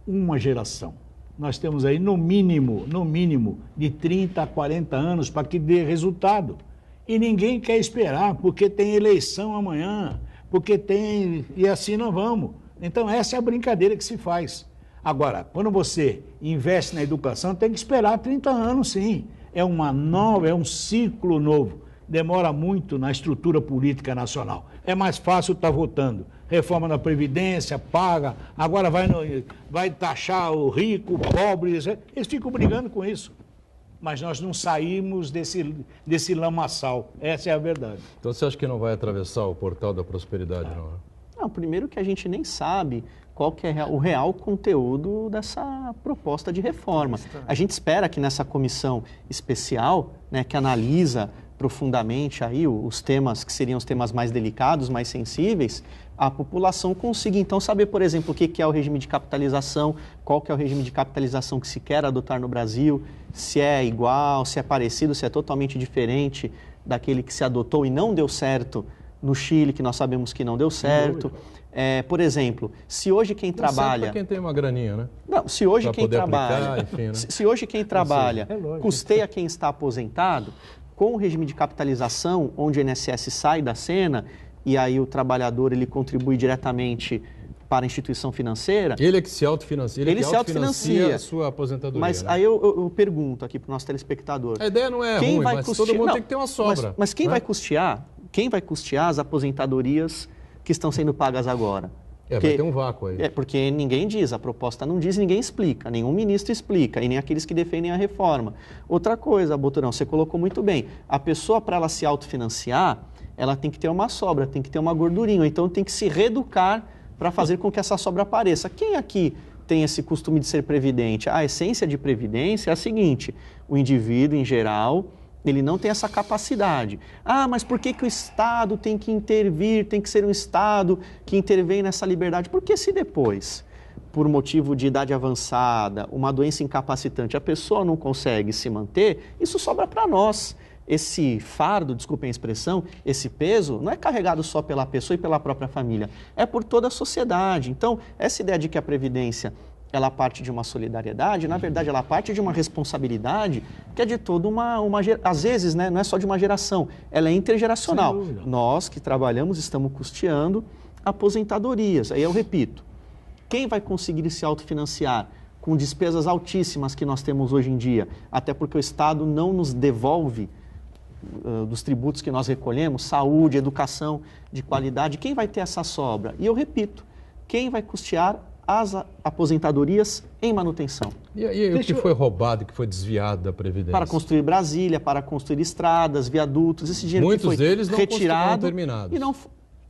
uma geração. Nós temos aí no mínimo, de 30 a 40 anos para que dê resultado. E ninguém quer esperar, porque tem eleição amanhã, e assim nós vamos. Então essa é a brincadeira que se faz. Agora, quando você investe na educação, tem que esperar 30 anos, sim. É um ciclo novo. Demora muito na estrutura política nacional. É mais fácil estar votando. Reforma da Previdência, paga, agora vai taxar o rico, o pobre, eles ficam brigando com isso. Mas nós não saímos desse lamaçal, essa é a verdade. Então você acha que não vai atravessar o portal da prosperidade, não? Não, primeiro que a gente nem sabe qual que é o real conteúdo dessa proposta de reforma. A gente espera que nessa comissão especial, né, que analisa profundamente aí os temas que seriam os temas mais delicados, mais sensíveis, a população consiga então saber, por exemplo, o que é o regime de capitalização, qual que é o regime de capitalização que se quer adotar no Brasil, se é igual, se é parecido, se é totalmente diferente daquele que se adotou e não deu certo no Chile, que nós sabemos que não deu certo. Por exemplo, se hoje quem trabalha... Para quem tem uma graninha, né? Não, se hoje quem trabalha... Aplicar, enfim, né? Se hoje quem trabalha custeia quem está aposentado, com o regime de capitalização, onde o INSS sai da cena e aí o trabalhador ele contribui diretamente para a instituição financeira... Ele é que se autofinancia, ele se autofinancia a sua aposentadoria. Mas né? aí eu pergunto aqui para o nosso telespectador... A ideia não é ruim, mas todo mundo tem que ter uma sobra. Mas quem vai custear? Quem vai custear as aposentadorias que estão sendo pagas agora? Vai ter um vácuo aí. Porque ninguém diz, a proposta não diz, ninguém explica, nenhum ministro explica, e nem aqueles que defendem a reforma. Outra coisa, Boturão, você colocou muito bem, a pessoa, para ela se autofinanciar, ela tem que ter uma sobra, tem que ter uma gordurinha, então tem que se reeducar para fazer com que essa sobra apareça. Quem aqui tem esse costume de ser previdente? A essência de previdência é a seguinte, o indivíduo, em geral, ele não tem essa capacidade. Mas por que o Estado tem que intervir, tem que ser um Estado que intervém nessa liberdade? Porque se depois, por motivo de idade avançada, uma doença incapacitante, a pessoa não consegue se manter, isso sobra para nós. Esse fardo, desculpem a expressão, esse peso, não é carregado só pela pessoa e pela própria família, é por toda a sociedade. Então, essa ideia de que a Previdência ela parte de uma solidariedade, na verdade ela parte de uma responsabilidade que é de toda às vezes, né, não é só de uma geração, ela é intergeracional. Nós que trabalhamos estamos custeando aposentadorias. Aí eu repito, quem vai conseguir se autofinanciar com despesas altíssimas que nós temos hoje em dia, até porque o Estado não nos devolve dos tributos que nós recolhemos, saúde, educação de qualidade, quem vai ter essa sobra? E eu repito, quem vai custear as aposentadorias em manutenção? E o que foi roubado, que foi desviado da Previdência? Para construir Brasília, para construir estradas, viadutos, esse dinheiro Muitos que foi deles não retirado terminados. E não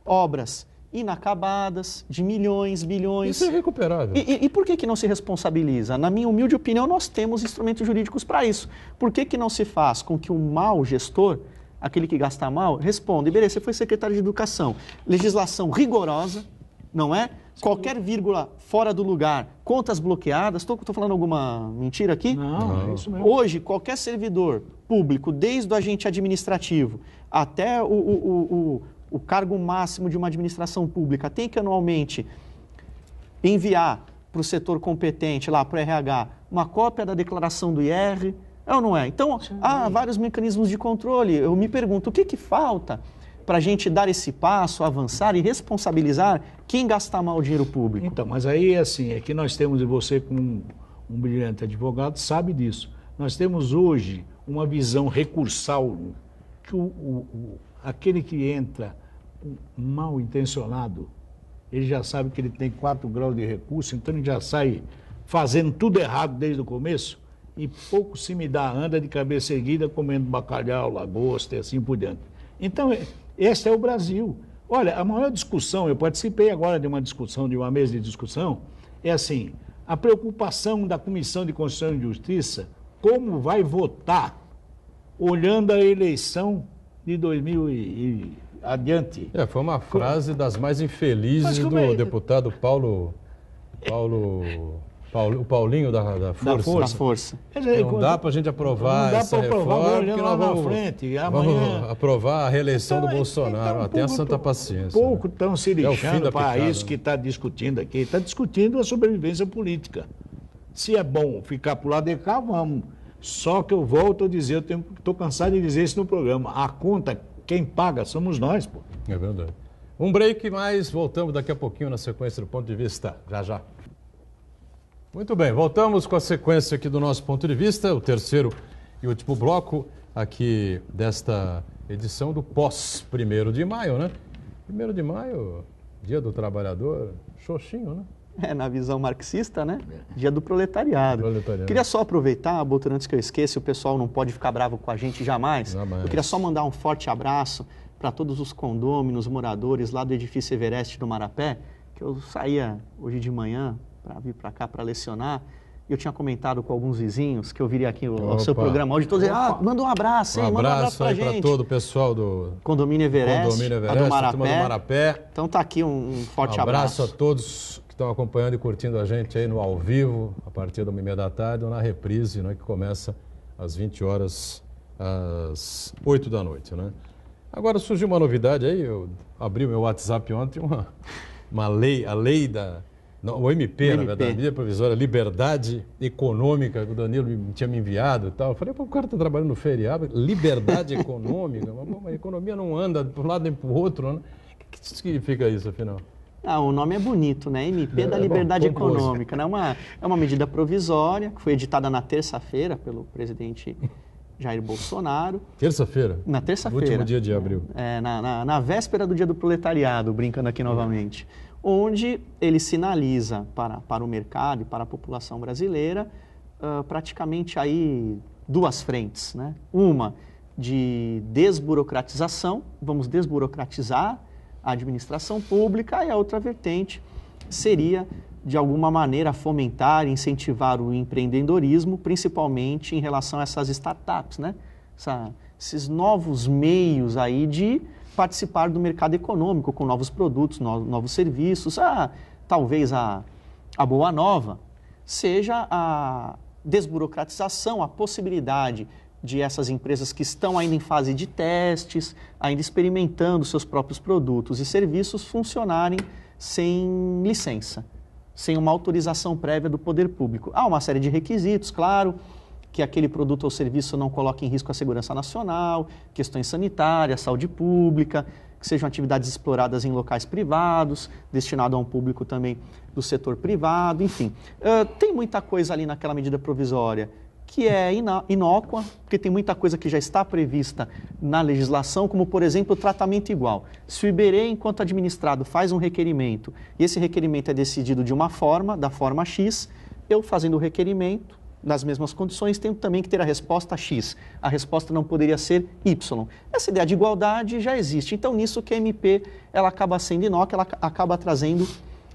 obras inacabadas, de milhões, bilhões. Isso é recuperável. E por que não se responsabiliza? Na minha humilde opinião, nós temos instrumentos jurídicos para isso. Por que não se faz com que o mau gestor, aquele que gasta mal, responda? E beleza, você foi secretário de Educação, legislação rigorosa, não é? Qualquer vírgula fora do lugar, contas bloqueadas. Estou falando alguma mentira aqui? Não, é isso mesmo. Hoje, qualquer servidor público, desde o agente administrativo até o cargo máximo de uma administração pública, tem que anualmente enviar para o setor competente, lá para o RH, uma cópia da declaração do IR, é ou não é? Então, há vários mecanismos de controle. Eu me pergunto, o que falta para a gente dar esse passo, avançar e responsabilizar quem gastar mal o dinheiro público? Então, mas aí assim, é que nós temos, e você como um brilhante advogado sabe disso, nós temos hoje uma visão recursal que aquele que entra mal intencionado, ele já sabe que ele tem 4 graus de recurso, então ele já sai fazendo tudo errado desde o começo e pouco se me dá, anda de cabeça erguida comendo bacalhau, lagosta e assim por diante. Então, esse é o Brasil. Olha, a maior discussão, eu participei agora de uma discussão, de uma mesa de discussão, é assim, a preocupação da Comissão de Constituição e Justiça, como vai votar, olhando a eleição de 2000 e adiante. Foi uma frase das mais infelizes do deputado o Paulinho da Força. Não dá para a gente aprovar essa reforma, olhando lá na frente. Vamos aprovar a reeleição do Bolsonaro. Tenha santa paciência. Pouco estão se lixando para isso que está discutindo aqui. Está discutindo a sobrevivência política. Se é bom ficar para o lado de cá, vamos. Só que eu volto a dizer, estou cansado de dizer isso no programa, a conta, quem paga somos nós, pô. É verdade. Um break, mas voltamos daqui a pouquinho na sequência do Ponto de Vista. Já. Muito bem, voltamos com a sequência aqui do nosso Ponto de Vista, o terceiro e último bloco aqui desta edição do pós-1º de maio, né? 1º de maio, Dia do Trabalhador, xoxinho, né? Na visão marxista, né? Dia do proletariado. Queria só aproveitar, Boturão, antes que eu esqueça, o pessoal não pode ficar bravo com a gente jamais. Eu queria só mandar um forte abraço para todos os condôminos, moradores lá do edifício Everest do Marapé, que eu saía hoje de manhã para vir para cá para lecionar, e eu tinha comentado com alguns vizinhos que eu viria aqui o seu programa hoje, todos dizendo, manda um abraço, hein? Manda um abraço pra gente. Para todo o pessoal do Condomínio Everest, do Marapé. Então tá aqui um forte abraço. A todos que estão acompanhando e curtindo a gente aí no ao vivo, a partir da 1h30 da tarde, ou na reprise, né, que começa às 20 horas, às 8 da noite, né? Agora surgiu uma novidade aí, eu abri o meu WhatsApp ontem, uma lei, a lei da... Não, o MP, na verdade, Medida Provisória Liberdade Econômica, que o Danilo tinha me enviado e tal. Eu falei, o cara está trabalhando no feriado, liberdade econômica, mas a economia não anda para um lado nem para o outro, né? O que significa isso, afinal? O nome é bonito, né? MP da Liberdade Econômica, né? É uma medida provisória que foi editada na terça-feira pelo presidente Jair Bolsonaro. Terça-feira? Na terça-feira. Último dia de abril. Na véspera do Dia do Proletariado, brincando aqui novamente. onde ele sinaliza para o mercado e para a população brasileira praticamente aí duas frentes, né? Uma de desburocratização, vamos desburocratizar a administração pública, e a outra vertente seria, de alguma maneira, fomentar e incentivar o empreendedorismo, principalmente em relação a essas startups, né? Esses novos meios aí de participar do mercado econômico com novos produtos, novos serviços. Talvez a boa nova seja a desburocratização, a possibilidade de essas empresas que estão ainda em fase de testes, ainda experimentando seus próprios produtos e serviços, funcionarem sem licença, sem uma autorização prévia do poder público. Há uma série de requisitos, claro, que aquele produto ou serviço não coloque em risco a segurança nacional, questões sanitárias, saúde pública, que sejam atividades exploradas em locais privados, destinado a um público também do setor privado, enfim. Tem muita coisa ali naquela medida provisória que é inócua, porque tem muita coisa que já está prevista na legislação, como, por exemplo, o tratamento igual. Se o Iberê, enquanto administrado, faz um requerimento e esse requerimento é decidido de uma forma, da forma X, eu fazendo o requerimento, nas mesmas condições, tenho também que ter a resposta X. A resposta não poderia ser Y. Essa ideia de igualdade já existe. Então, nisso que a MP ela acaba sendo inócua, ela acaba trazendo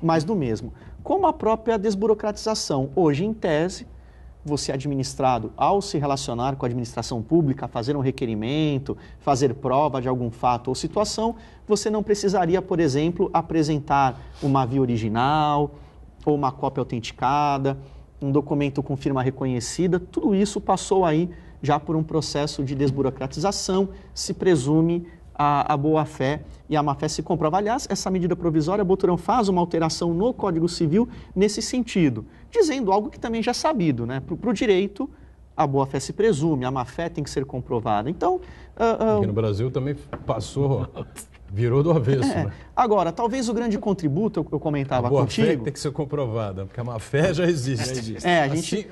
mais do mesmo. Como a própria desburocratização. Hoje, em tese, você administrado, ao se relacionar com a administração pública, fazer um requerimento, fazer prova de algum fato ou situação, você não precisaria, por exemplo, apresentar uma via original ou uma cópia autenticada, um documento com firma reconhecida. Tudo isso passou aí já por um processo de desburocratização, se presume a boa-fé e a má-fé se comprova. Aliás, essa medida provisória, Boturão, faz uma alteração no Código Civil nesse sentido, dizendo algo que também já é sabido, né? Para o direito, a boa-fé se presume, a má-fé tem que ser comprovada. Então... Aqui no Brasil também passou, virou do avesso, né? Agora, talvez o grande contributo, eu comentava a boa contigo... fé tem que ser comprovada, porque a má-fé já existe.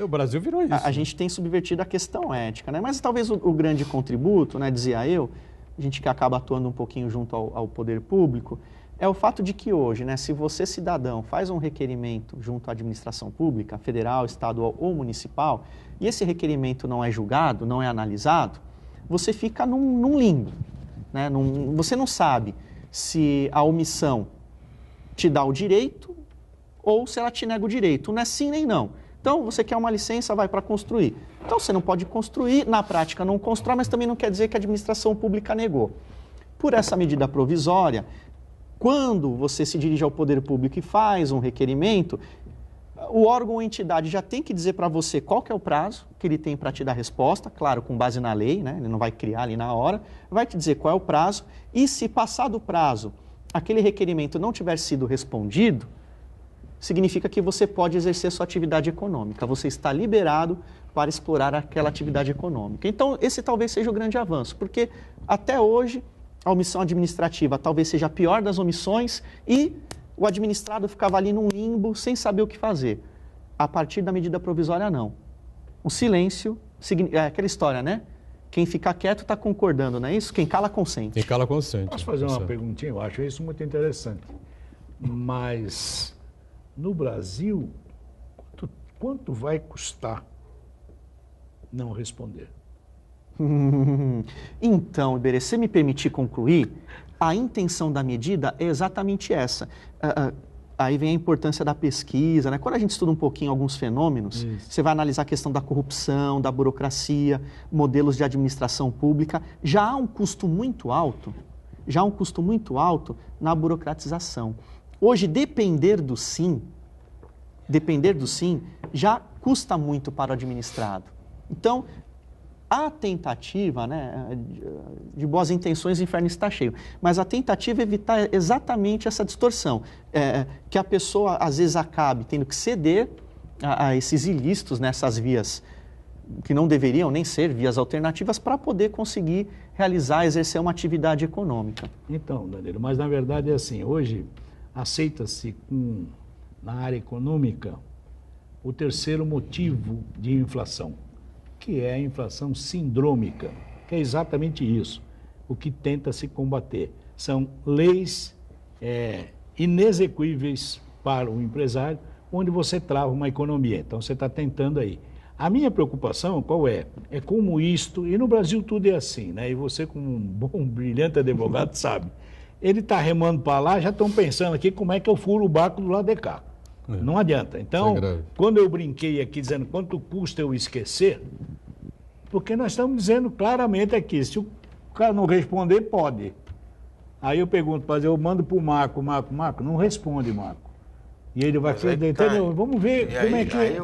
O Brasil virou isso. A gente tem subvertido a questão ética, né? Mas talvez o grande contributo, né, dizia eu, a gente que acaba atuando um pouquinho junto ao poder público, é o fato de que hoje, né, se você, cidadão, faz um requerimento junto à administração pública, federal, estadual ou municipal, e esse requerimento não é julgado, não é analisado, você fica num limbo, né? Você não sabe se a omissão te dá o direito ou se ela te nega o direito. Não é sim nem não. Então, você quer uma licença, vai para construir. Então, você não pode construir, na prática não constrói, mas também não quer dizer que a administração pública negou. Por essa medida provisória, quando você se dirige ao poder público e faz um requerimento, o órgão ou entidade já tem que dizer para você qual que é o prazo que ele tem para te dar resposta, claro, com base na lei, né? Ele não vai criar ali na hora, vai te dizer qual é o prazo, e se passado o prazo, aquele requerimento não tiver sido respondido, significa que você pode exercer sua atividade econômica, você está liberado para explorar aquela atividade econômica. Então, esse talvez seja o grande avanço, porque até hoje a omissão administrativa talvez seja a pior das omissões e o administrado ficava ali num limbo sem saber o que fazer. A partir da medida provisória, não. O silêncio, é aquela história, né? Quem fica quieto está concordando, não é isso? Quem cala, consente. Quem cala, consente. Posso fazer uma perguntinha? Eu acho isso muito interessante. Mas... no Brasil, quanto vai custar não responder? Então, Iberê, se me permitir concluir, a intenção da medida é exatamente essa. Aí vem a importância da pesquisa, né? Quando a gente estuda um pouquinho alguns fenômenos, você vai analisar a questão da corrupção, da burocracia, modelos de administração pública. Já há um custo muito alto na burocratização. Hoje, depender do sim, já custa muito para o administrado. Então, a tentativa, né, de boas intenções, o inferno está cheio, mas a tentativa é evitar exatamente essa distorção, que a pessoa, às vezes, acabe tendo que ceder a esses ilícitos, nessas vias que não deveriam nem ser vias alternativas, para poder conseguir realizar, exercer uma atividade econômica. Então, Danilo, mas na verdade é assim, hoje... aceita-se na área econômica o terceiro motivo de inflação, que é a inflação sindrômica, que é exatamente isso, o que tenta se combater. São leis inexequíveis para o empresário, onde você trava uma economia. Então, você está tentando aí. A minha preocupação, qual é? É como isto, e no Brasil tudo é assim, né? E você, como um bom, brilhante advogado, sabe. Ele está remando para lá, já estão pensando aqui como é que eu furo o barco do lado de cá. Não adianta. Então, quando eu brinquei aqui dizendo quanto custa eu esquecer, porque nós estamos dizendo claramente aqui, se o cara não responder, pode. Aí eu pergunto, mas eu mando para o Marco, não responde, Marco. E ele vai fazer, entendeu? Vamos ver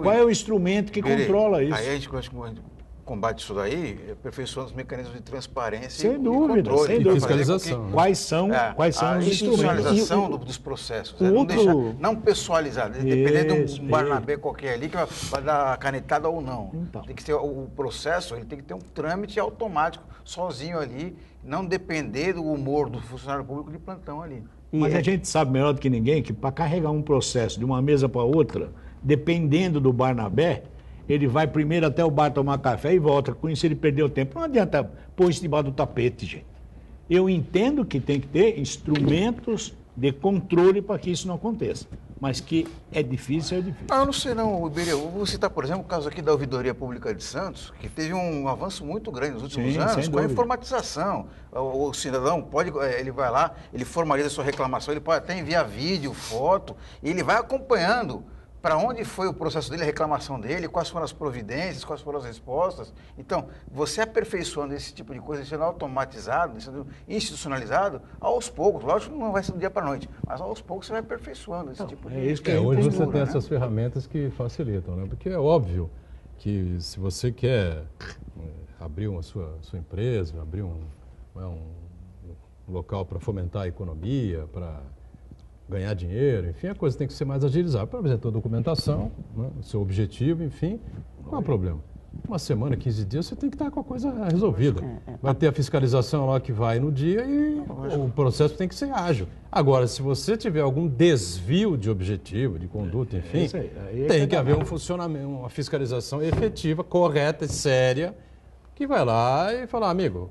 qual é o instrumento que controla isso. Aí a gente combate isso daí, aperfeiçoando os mecanismos de transparência sem dúvida, e controle. Sem dúvida. Fiscalização. Quais são os instrumentos? A institucionalização dos processos. Não deixar, não pessoalizar, dependendo de um Barnabé qualquer ali que vai dar canetada ou não. Então. Tem que ter o processo, ele tem que ter um trâmite automático, sozinho ali, não depender do humor do funcionário público de plantão ali. Mas a gente sabe melhor do que ninguém que para carregar um processo de uma mesa para outra, dependendo do Barnabé, ele vai primeiro até o bar tomar café e volta. Com isso ele perdeu tempo. Não adianta pôr isso debaixo do tapete, gente. Eu entendo que tem que ter instrumentos de controle para que isso não aconteça. Mas que é difícil, é difícil. Eu não sei não, Iberê. Eu vou citar, por exemplo, o caso aqui da Ouvidoria Pública de Santos, que teve um avanço muito grande nos últimos anos com a informatização. O cidadão pode, ele vai lá, ele formaliza a sua reclamação, ele pode até enviar vídeo, foto, e ele vai acompanhando para onde foi o processo dele, a reclamação dele, quais foram as providências, quais foram as respostas. Então, você aperfeiçoando esse tipo de coisa, sendo automatizado, sendo institucionalizado, aos poucos, lógico que não vai ser do dia para a noite, mas aos poucos você vai aperfeiçoando esse tipo de coisa. Hoje você tem essas ferramentas que facilitam, né? Porque é óbvio que se você quer abrir uma sua empresa, abrir um local para fomentar a economia, para ganhar dinheiro, enfim, a coisa tem que ser mais agilizada. Para apresentar a documentação, né, o seu objetivo, enfim, não há problema. Uma semana, 15 dias, você tem que estar com a coisa resolvida. Vai ter a fiscalização lá que vai no dia e o processo tem que ser ágil. Agora, se você tiver algum desvio de objetivo, de conduta, enfim, tem que haver um funcionamento, uma fiscalização efetiva, correta e séria, que vai lá e fala, amigo,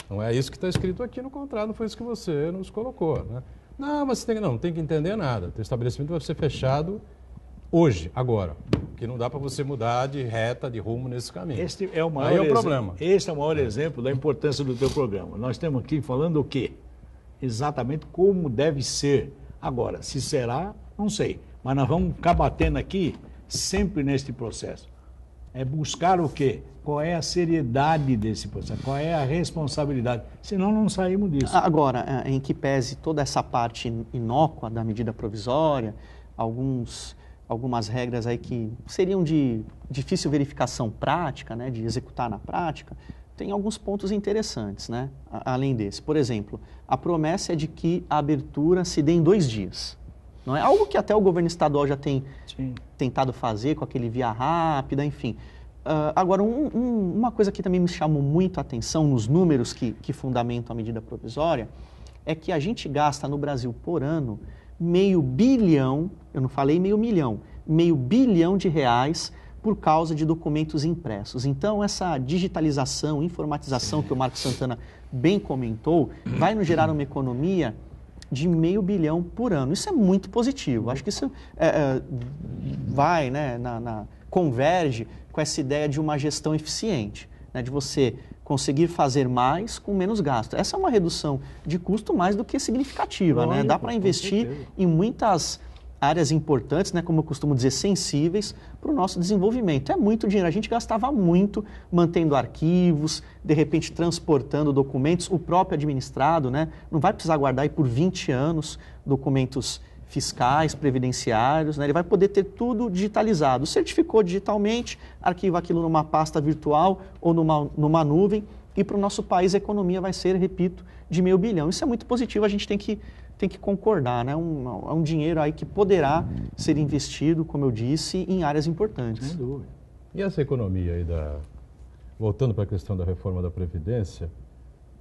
não é isso que está escrito aqui no contrato, não foi isso que você nos colocou, né? Não, mas você não tem que entender nada. O estabelecimento vai ser fechado hoje, agora. Porque não dá para você mudar de reta, de rumo nesse caminho. Este é o maior Aí é o problema. Este é o maior exemplo da importância do teu programa. Nós estamos aqui falando o quê? Exatamente como deve ser. Agora, se será, não sei. Mas nós vamos ficar batendo aqui sempre neste processo. É buscar o quê? Qual é a seriedade desse processo? Qual é a responsabilidade? Senão não saímos disso. Agora, em que pese toda essa parte inócua da medida provisória, algumas regras aí que seriam de difícil verificação prática, né, de executar na prática, tem alguns pontos interessantes, né, além desse. Por exemplo, a promessa é de que a abertura se dê em 2 dias. Não é algo que até o governo estadual já tem tentado fazer com aquele via rápida, enfim. Agora, uma coisa que também me chamou muito a atenção nos números que fundamentam a medida provisória é que a gente gasta no Brasil por ano R$500 bilhão, eu não falei meio milhão, R$500 bilhão por causa de documentos impressos. Então, essa digitalização, informatização que o Marcos Santana bem comentou, vai nos gerar uma economia de R$500 bilhão por ano. Isso é muito positivo. Acho que isso vai, né, converge com essa ideia de uma gestão eficiente, né, de você conseguir fazer mais com menos gasto. Essa é uma redução de custo mais do que significativa, né? Dá para investir em muitas áreas importantes, né, como eu costumo dizer, sensíveis para o nosso desenvolvimento. É muito dinheiro. A gente gastava muito mantendo arquivos, de repente transportando documentos, o próprio administrado, né, não vai precisar guardar aí por 20 anos documentos fiscais, previdenciários, né? Ele vai poder ter tudo digitalizado. Certificou digitalmente, arquiva aquilo numa pasta virtual ou numa nuvem e para o nosso país a economia vai ser, repito, de R$500 bilhão. Isso é muito positivo, a gente tem que concordar, né? É um dinheiro aí que poderá ser investido, como eu disse, em áreas importantes. Sem dúvida. E essa economia aí voltando para a questão da reforma da Previdência,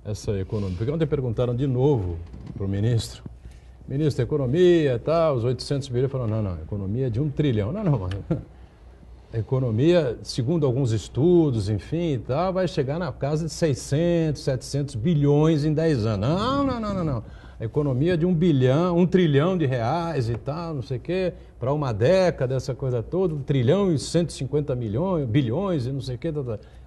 essa economia, porque ontem perguntaram de novo para o ministro da Economia, os 800 bilhões, falou, não, economia é de 1 trilhão. Não, a economia, segundo alguns estudos, enfim, vai chegar na casa de 600, 700 bilhões em 10 anos. Não. a economia de 1 trilhão de reais e tal, não sei o quê, para uma década, essa coisa toda, 1 trilhão e 150 bilhões e não sei o quê.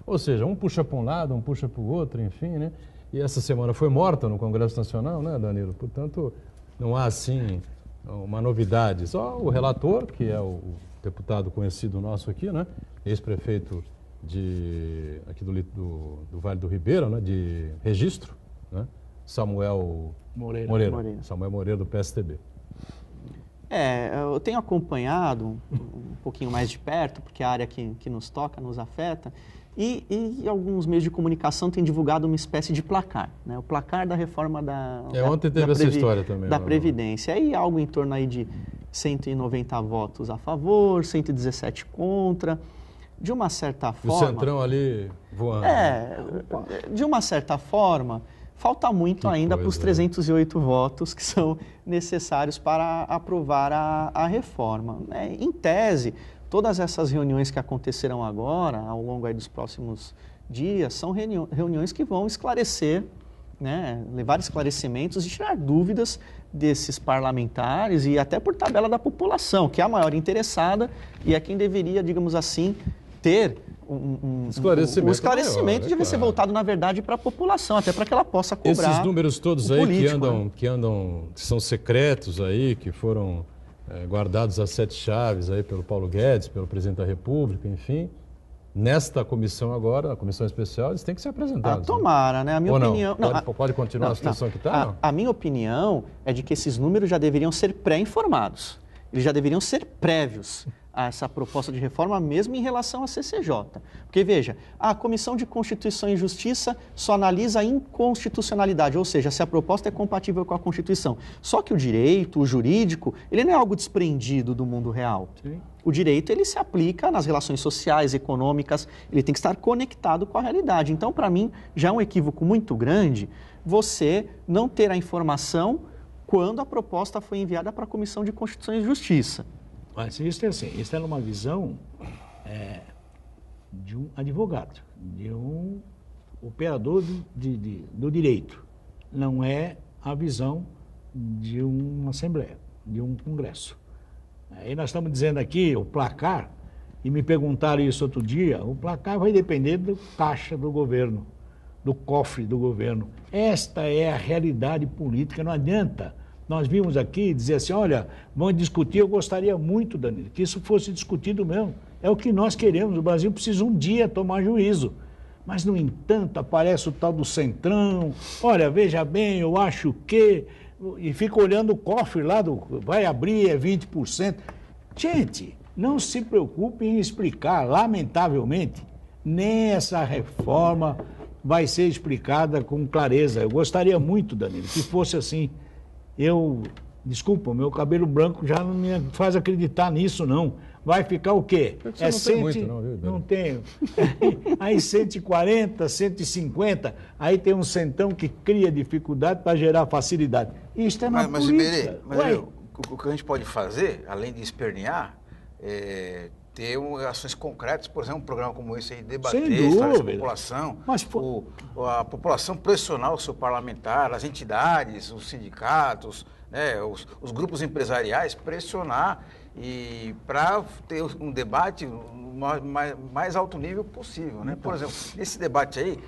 Ou seja, um puxa para um lado, um puxa para o outro, enfim, né? E essa semana foi morta no Congresso Nacional, né, Danilo? Portanto, não há, assim, uma novidade. Só o relator, que é o deputado conhecido nosso aqui, né? Ex-prefeito aqui do Vale do Ribeira, né? De Registro, né? Samuel Moreira. Samuel Moreira, do PSDB. Eu tenho acompanhado um pouquinho mais de perto, porque é a área que nos toca, nos afeta, e alguns meios de comunicação têm divulgado uma espécie de placar, né? O placar da reforma ontem teve essa história também. Da Previdência. Aí algo em torno aí de 190 votos a favor, 117 contra. De uma certa forma... O Centrão ali voando. De uma certa forma, falta muito ainda para os 308 votos que são necessários para aprovar a reforma. Em tese, todas essas reuniões que acontecerão agora, ao longo aí dos próximos dias, são reuniões que vão esclarecer, né, levar esclarecimentos e tirar dúvidas desses parlamentares e até por tabela da população, que é a maior interessada e é quem deveria, digamos assim, ter um esclarecimento deve ser voltado, na verdade, para a população, até para que ela possa cobrar. Esses números todos aí que são secretos aí, que foram guardados às 7 chaves aí pelo Paulo Guedes, pelo presidente da República, enfim, nesta comissão agora, a comissão especial, eles têm que ser apresentados. Tomara, né? A minha opinião... Pode continuar a situação que está? A minha opinião é de que esses números já deveriam ser pré-informados. Eles já deveriam ser prévios a essa proposta de reforma, mesmo em relação à CCJ. Porque, veja, a Comissão de Constituição e Justiça só analisa a inconstitucionalidade, ou seja, se a proposta é compatível com a Constituição. Só que o direito, o jurídico, ele não é algo desprendido do mundo real. Sim. O direito, ele se aplica nas relações sociais, econômicas, ele tem que estar conectado com a realidade. Então, para mim, já é um equívoco muito grande você não ter a informação quando a proposta foi enviada para a Comissão de Constituição e Justiça. Mas isso é assim, isso é numa visão de um advogado, de um operador do direito. Não é a visão de uma Assembleia, de um Congresso. Aí nós estamos dizendo aqui, o placar, e me perguntaram isso outro dia, o placar vai depender do caixa do governo, do cofre do governo. Esta é a realidade política, não adianta. Nós vimos aqui dizer assim, olha, vamos discutir, eu gostaria muito, Danilo, que isso fosse discutido mesmo. É o que nós queremos, o Brasil precisa um dia tomar juízo. Mas, no entanto, aparece o tal do Centrão, olha, veja bem, eu acho que... E fica olhando o cofre lá, vai abrir, é 20%. Gente, não se preocupe em explicar, lamentavelmente, nem essa reforma vai ser explicada com clareza. Eu gostaria muito, Danilo, que fosse assim. Desculpa, meu cabelo branco já não me faz acreditar nisso, não. Vai ficar o quê? Não tem muito, não, viu? Não tenho. Aí 140, 150, aí tem um centão que cria dificuldade para gerar facilidade. Isso é na política. O que a gente pode fazer, além de espernear, ter ações concretas, por exemplo, um programa como esse aí, debater, esclarecer a população, a população pressionar o seu parlamentar, as entidades, os sindicatos, né, os grupos empresariais, pressionar e para ter um debate mais alto nível possível, né? Por exemplo, nesse debate aí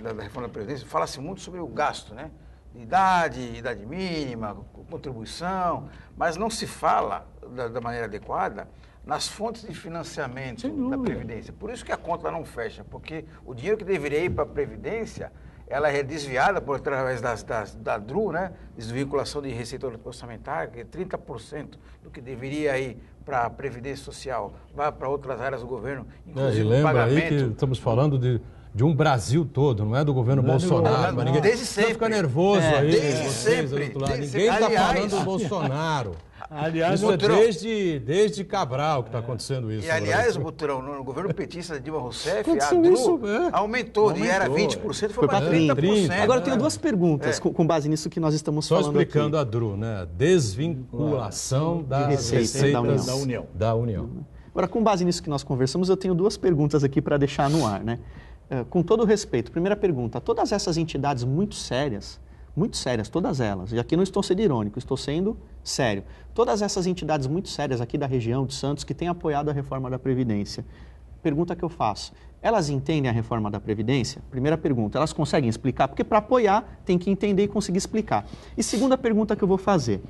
da reforma da Previdência, fala-se muito sobre o gasto, né? Idade mínima, contribuição, mas não se fala da maneira adequada nas fontes de financiamento da Previdência. Por isso que a conta não fecha, porque o dinheiro que deveria ir para a Previdência, ela é desviada através da DRU, né? Desvinculação de receita orçamentária, que é 30% do que deveria ir para a Previdência Social, vai para outras áreas do governo, inclusive o pagamento. Aí que estamos falando de um Brasil todo, não é do governo Bolsonaro. Mas ninguém, desde sempre. Fica nervoso aí. Desde sempre. Ninguém está falando do Bolsonaro. Aliás, isso é desde Cabral que está acontecendo isso. E, aliás, Butrão, no governo petista de Dilma Rousseff, a DRU aumentou, e era 20%, foi para 30%. Agora, eu tenho duas perguntas com base nisso que nós estamos falando aqui. Só explicando a DRU, né? Desvinculação das receitas da União. Agora, com base nisso que nós conversamos, eu tenho duas perguntas aqui para deixar no ar, né? Com todo o respeito, primeira pergunta, todas essas entidades muito sérias, muito sérias, todas elas. E aqui não estou sendo irônico, estou sendo sério. Todas essas entidades muito sérias aqui da região de Santos que têm apoiado a reforma da Previdência. Pergunta que eu faço, elas entendem a reforma da Previdência? Primeira pergunta, elas conseguem explicar? Porque para apoiar tem que entender e conseguir explicar. E segunda pergunta que eu vou fazer,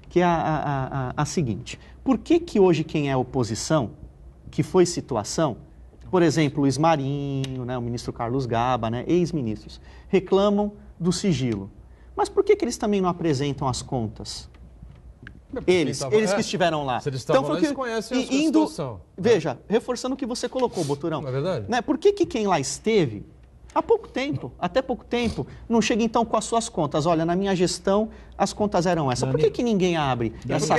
que é a seguinte, por que hoje quem é oposição, que foi situação, por exemplo, o Luiz Marinho, né, o ministro Carlos Gaba, né, ex-ministros, reclamam do sigilo. Mas por que eles também não apresentam as contas? Eles que estiveram lá. Se eles estavam lá, eles conhecem a situação. Veja, reforçando o que você colocou, Boturão. Não é verdade? Né, por que quem lá esteve, há pouco tempo, até pouco tempo, não chega então com as suas contas? Olha, na minha gestão, as contas eram essas. Por que ninguém abre essa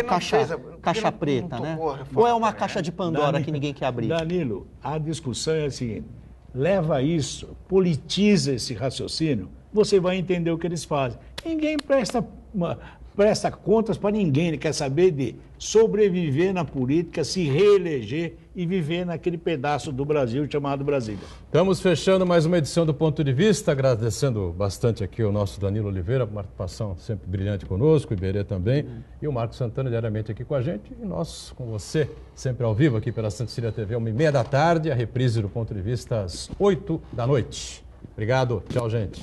caixa preta, né? Ou é uma caixa de Pandora que ninguém quer abrir? Danilo, a discussão é a seguinte, leva isso, politiza esse raciocínio, você vai entender o que eles fazem. Ninguém presta contas para ninguém, ele quer saber de sobreviver na política, se reeleger e viver naquele pedaço do Brasil chamado Brasília. Estamos fechando mais uma edição do Ponto de Vista, agradecendo bastante aqui o nosso Danilo Oliveira, participação sempre brilhante conosco, o Iberê também, e o Marcos Santana diariamente aqui com a gente, e nós com você, sempre ao vivo aqui pela Santa Cecília TV, 13h, a reprise do Ponto de Vista às 20h. Obrigado, tchau, gente.